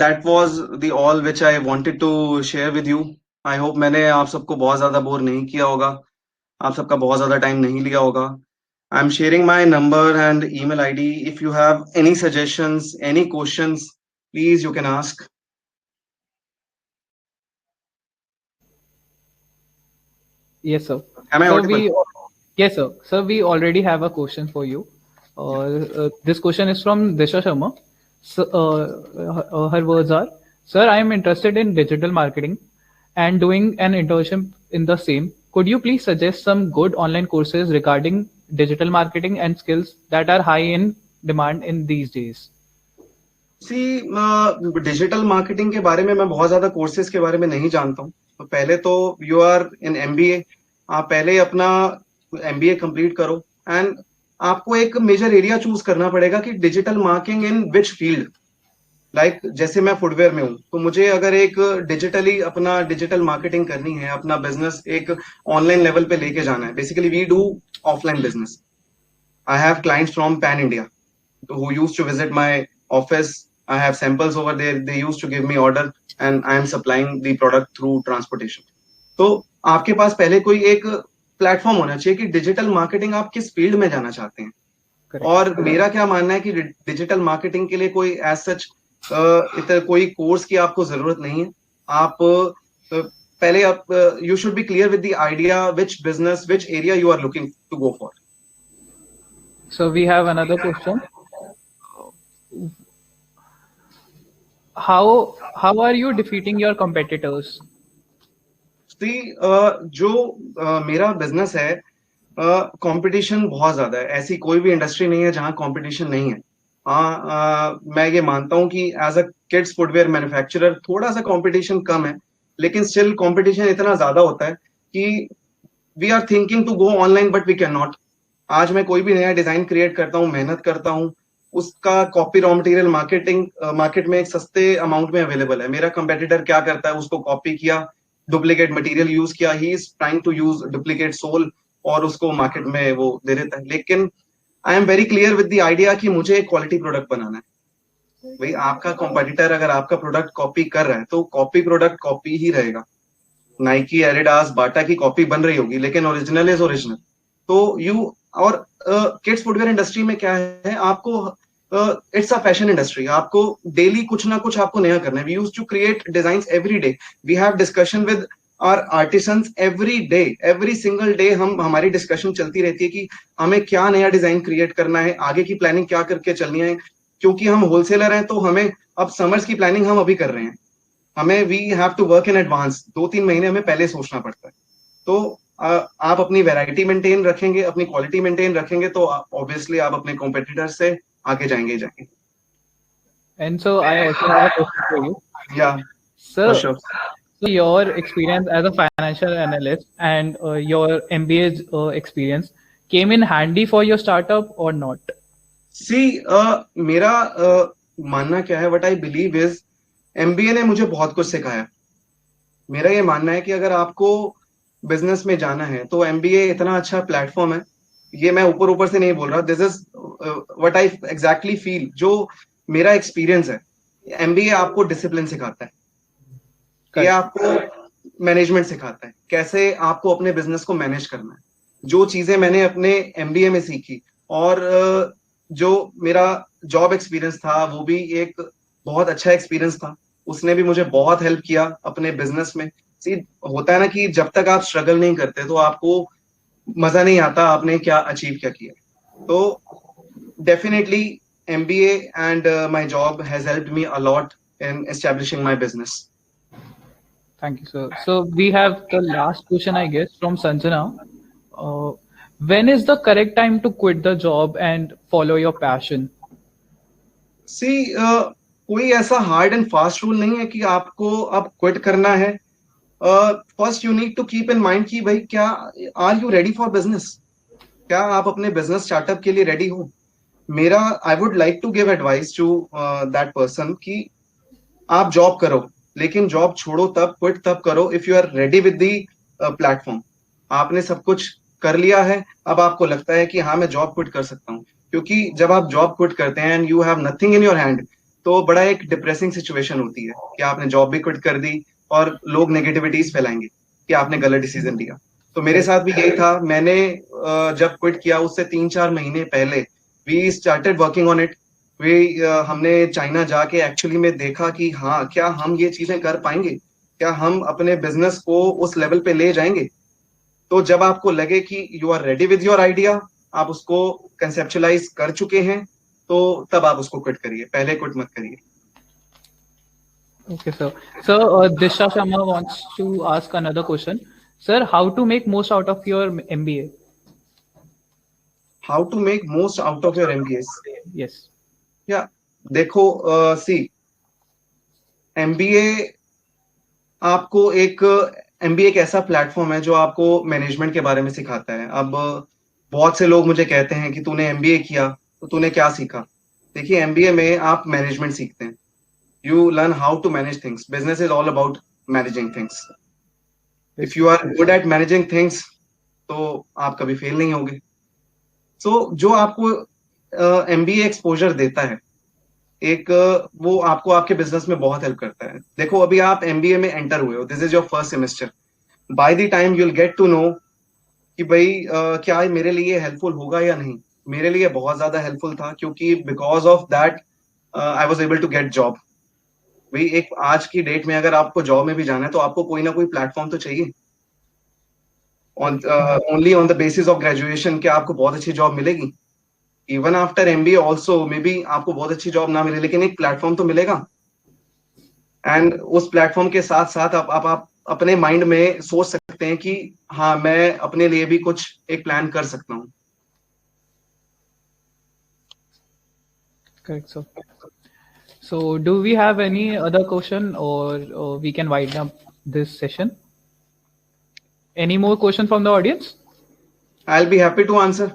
that was the all which I wanted to share with you. I hope मैंने आप सबको बहुत ज़्यादा bore नहीं किया होगा, आप सबका बहुत ज़्यादा टाइम नहीं लिया होगा. I'm sharing my number and email ID. If you have any suggestions, any questions, please you can ask. Yes, sir. Am I Sir, audible? yes, sir. Sir, we already have a question for you. This question is from Disha Sharma. So, her words are, "Sir, I am interested in digital marketing and doing an internship in the same. Could you please suggest some good online courses regarding digital marketing and skills that are high in demand in these days?" Digital marketing के बारे में मैं बहुत ज्यादा courses के बारे में नहीं जानता हूँ. तो पहले तो यू आर इन एमबीए, आप पहले अपना एमबीए कंप्लीट करो एंड आपको एक मेजर एरिया चूज करना पड़ेगा कि digital marketing in which field. Like जैसे मैं फुटवेयर में हूँ, तो मुझे अगर एक डिजिटली अपना डिजिटल मार्केटिंग करनी है, अपना बिजनेस एक ऑनलाइन लेवल पे लेके जाना है. Basically we do offline business. I have clients from pan India who used to visit my office. I have samples over there. They used to give me order and I am supplying the product through transportation. तो आपके पास पहले कोई एक platform होना चाहिए कि digital marketing आप किस फील्ड में जाना चाहते हैं. और मेरा क्या मानना है कि डिजिटल मार्केटिंग के लिए कोई एज सच कोई कोर्स की आपको जरूरत नहीं है. आप पहले आप you should be clear with the idea which business which area you are looking to go for. So we have another question. How are you defeating your competitors? जो मेरा बिजनेस है, कंपटीशन बहुत ज्यादा है. ऐसी कोई भी इंडस्ट्री नहीं है जहां कंपटीशन नहीं है. मैं ये मानता हूं कि as a kids footwear manufacturer थोड़ा सा कंपटीशन कम है, लेकिन स्टिल कंपटीशन इतना ज्यादा होता है कि we are thinking to go online but we can not. आज मैं कोई भी नया डिजाइन क्रिएट करता हूँ, मेहनत करता हूँ, उसका कॉपी रॉ मटेरियल मार्केट में एक सस्ते अमाउंट में अवेलेबल है. मेरा कंपेटिटर क्या करता है, उसको कॉपी किया, डुप्लीकेट मटेरियल यूज किया, he is trying to use duplicate sole और उसको मार्केट में वो दे देता है. लेकिन I am very clear with the idea कि मुझे एक क्वालिटी प्रोडक्ट बनाना है. भाई आपका कंपेटिटर अगर आपका प्रोडक्ट कॉपी कर रहा है तो कॉपी प्रोडक्ट कॉपी ही रहेगा. नाइकी, एडिडास, बाटा की कॉपी बन रही होगी, लेकिन ओरिजिनल इज ओरिजिनल. तो यू और किड्स फुटवेयर इंडस्ट्री में क्या है, आपको इट्स अ फैशन इंडस्ट्री. आपको डेली कुछ ना कुछ आपको नया करना है. We use to create designs every day. We have discussion with our artisans every day. Every single day हमारी डिस्कशन चलती रहती है कि हमें क्या नया डिजाइन क्रिएट करना है, आगे की प्लानिंग क्या करके चलनी है. क्योंकि हम होलसेलर हैं तो हमें अब समर्स की प्लानिंग हम अभी कर रहे हैं. हमें we have to work in advance. 2-3 महीने हमें पहले सोचना पड़ता है. तो आप अपनी वैरायटी मेंटेन रखेंगे, अपनी क्वालिटी मेंटेन रखेंगे, तो ऑब्वियसली आप अपने कॉम्पिटिटर से आगे जाएंगे. And so I also have a question for you. Yeah, Sir, for sure. so your experience as a financial analyst and your MBA's experience came in handy for your startup or not? See, मेरा मानना क्या है, what I believe is MBA ने मुझे बहुत कुछ सिखाया. मेरा ये मानना है कि अगर आपको बिजनेस में जाना है तो MBA इतना अच्छा प्लेटफॉर्म है. ये मैं ऊपर से नहीं बोल रहा. This is what I exactly feel. जो मेरा एक्सपीरियंस है, MBA आपको डिसिप्लिन सिखाता है, ये आपको मैनेजमेंट सिखाता है, कैसे आपको अपने बिजनेस को मैनेज करना है. जो चीजें मैंने अपने MBA में सीखी और जो मेरा जॉब एक्सपीरियंस था वो भी एक बहुत अच्छा एक्सपीरियंस था. उसने भी मुझे बहुत हेल्प किया अपने बिजनेस में. सी, होता है ना कि जब तक आप स्ट्रगल नहीं करते तो आपको मजा नहीं आता आपने क्या अचीव क्या किया. तो definitely MBA and my job has helped me a lot in establishing my business. Thank you, sir. So we have the last question, I guess, from Sanjana. When is the correct time to quit the job and follow your passion? See, कोई ऐसा hard and fast rule नहीं है कि आपको अब quit करना है. First you need to keep in mind कि भाई क्या are you ready for business, क्या आप अपने बिजनेस स्टार्टअप के लिए रेडी हो. मेरा I would like to give advice to that person कि आप जॉब करो, लेकिन जॉब छोड़ो तब, क्विट तब करो if you are ready with the platform. आपने सब कुछ कर लिया है, अब आपको लगता है कि हाँ मैं जॉब क्विट कर सकता हूँ. क्योंकि जब आप जॉब क्विट करते हैं and you have nothing in your hand, तो बड़ा एक डिप्रेसिंग सिचुएशन होती है कि आपने जॉब भी क्विट कर दी और लोग नेगेटिविटीज फैलाएंगे कि आपने गलत डिसीजन लिया. तो मेरे साथ भी यही था. मैंने जब क्विट किया उससे 3-4 महीने पहले we started working on it. हमने चाइना जाके एक्चुअली में देखा कि हाँ क्या हम ये चीजें कर पाएंगे, क्या हम अपने बिजनेस को उस लेवल पे ले जाएंगे. तो जब आपको लगे कि you are ready with your idea, आप उसको कंसेप्चुलाइज कर चुके हैं, तो तब आप उसको क्विट करिए, पहले क्विट मत करिए. Okay, sir. Sir, Disha Sharma wants to ask another question. Sir, how to make most out of your MBA? How to make most out of your MBAs? Yes. Yeah, देखो सी MBA आपको एक MBA एक ऐसा platform है जो आपको management के बारे में सिखाता है. अब बहुत से लोग मुझे कहते हैं कि तूने MBA किया तो तूने क्या सीखा. देखिए MBA में आप मैनेजमेंट सीखते हैं. You learn how to manage things. Business is all about managing things. If you are good at managing things, तो आप कभी फेल नहीं होगे. So जो आपको MBA एक्सपोजर देता है, एक वो आपको आपके बिजनेस में बहुत हेल्प करता है. देखो अभी आप MBA में एंटर हुए हो, this is your first semester. By the time you will get to know कि भाई क्या मेरे लिए हेल्पफुल होगा या नहीं. मेरे लिए बहुत ज्यादा हेल्पफुल था, क्योंकि because of that I was able to get job. भाई एक आज की डेट में अगर आपको जॉब में भी जाना है तो आपको कोई ना कोई प्लेटफॉर्म तो चाहिए. Only on the basis of graduation क्या आपको बहुत अच्छी जॉब मिलेगी? Even after MBA also may be आपको बहुत अच्छी जॉब ना मिले, लेकिन एक प्लेटफॉर्म तो मिलेगा. एंड उस प्लेटफॉर्म के साथ साथ आप अपने माइंड में सोच सकते हैं कि हाँ मैं अपने लिए भी कुछ एक प्लान कर सकता हूँ. Correct, sir. So, do we have any other question, or we can wind up this session? Any more question from the audience? I'll be happy to answer.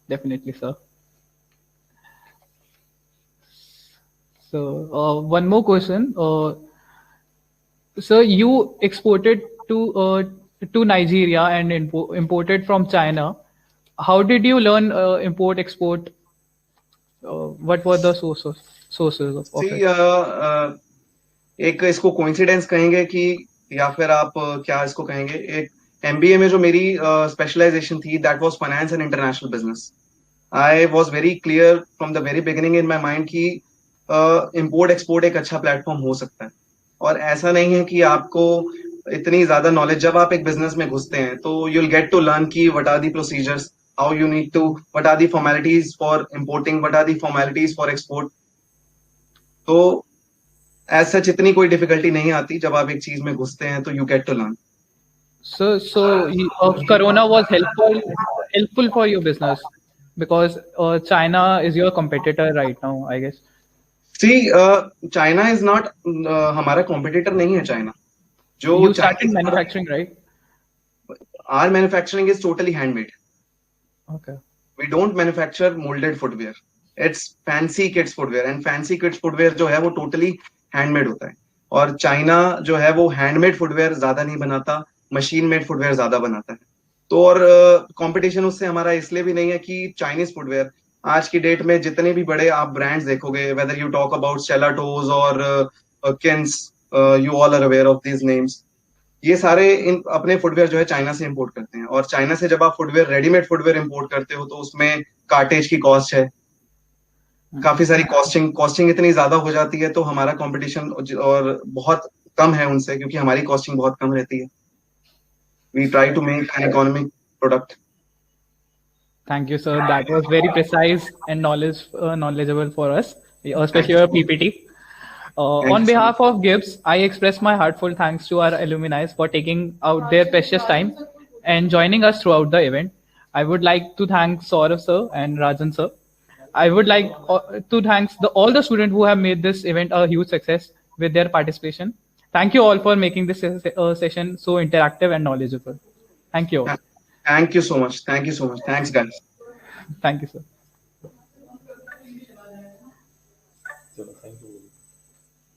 Definitely, sir. So, one more question. Sir, you exported to Nigeria and imported from China. How did you learn import export? What were the sources of See, it? एक इसको coincidence कहेंगे कि या फिर आप क्या इसको कहेंगे, एक MBA में जो मेरी स्पेशलाइजेशन थी that was finance and international business. I was very clear from the very beginning in my mind कि इंपोर्ट एक्सपोर्ट एक अच्छा प्लेटफॉर्म हो सकता है. और ऐसा नहीं है कि आपको इतनी ज्यादा नॉलेज, जब आप एक बिजनेस में घुसते हैं तो you will get to learn की what are the procedures, how you need to, what are the formalities for importing, what are the formalities for export. तो as such इतनी कोई डिफिकल्टी नहीं आती. जब आप एक चीज में घुसते हैं तो you get to learn. So Corona was helpful for your business because China is your competitor right now, I guess. See, China is not हमारा competitor नहीं है China. जो You started manufacturing, right? Our manufacturing is totally handmade. Okay. We don't manufacture molded footwear. It's fancy kids footwear, and fancy kids footwear जो है वो totally handmade होता है. और चाइना जो है वो हैंडमेड फुटवेयर ज्यादा नहीं बनाता, मशीन मेड फुटवेयर ज्यादा बनाता है. तो और कंपटीशन उससे हमारा इसलिए भी नहीं है कि चाइनीज फुटवेयर आज की डेट में जितने भी बड़े आप ब्रांड्स देखोगे, whether you talk about Stella Toes और Kins, you all are aware of these names, ये सारे इन अपने फुटवेयर जो है चाइना से इंपोर्ट करते हैं. और चाइना से जब आप फुटवेयर रेडीमेड फुटवेयर इंपोर्ट करते हो तो उसमें कार्टेज की कॉस्ट है, काफी सारी कॉस्टिंग इतनी ज्यादा हो जाती है. तो हमारा कंपटीशन और बहुत कम है उनसे, क्योंकि हमारी कॉस्टिंग बहुत कम रहती है. We try to make an economic product. Thank you, sir. That was very precise and knowledgeable for us, especially your PPT. On behalf of Gibbs, I express my heartfelt thanks to our alumni for taking out their precious time and joining us throughout the event. I would like to thank Saurav sir and Rajan sir I would like to thank all the students who have made this event a huge success with their participation. Thank you all for making this session so interactive and knowledgeable. Thank you all. Thank you so much. Thank you so much. Thanks, guys. Thank you, sir.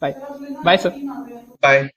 Bye. Bye, sir. Bye.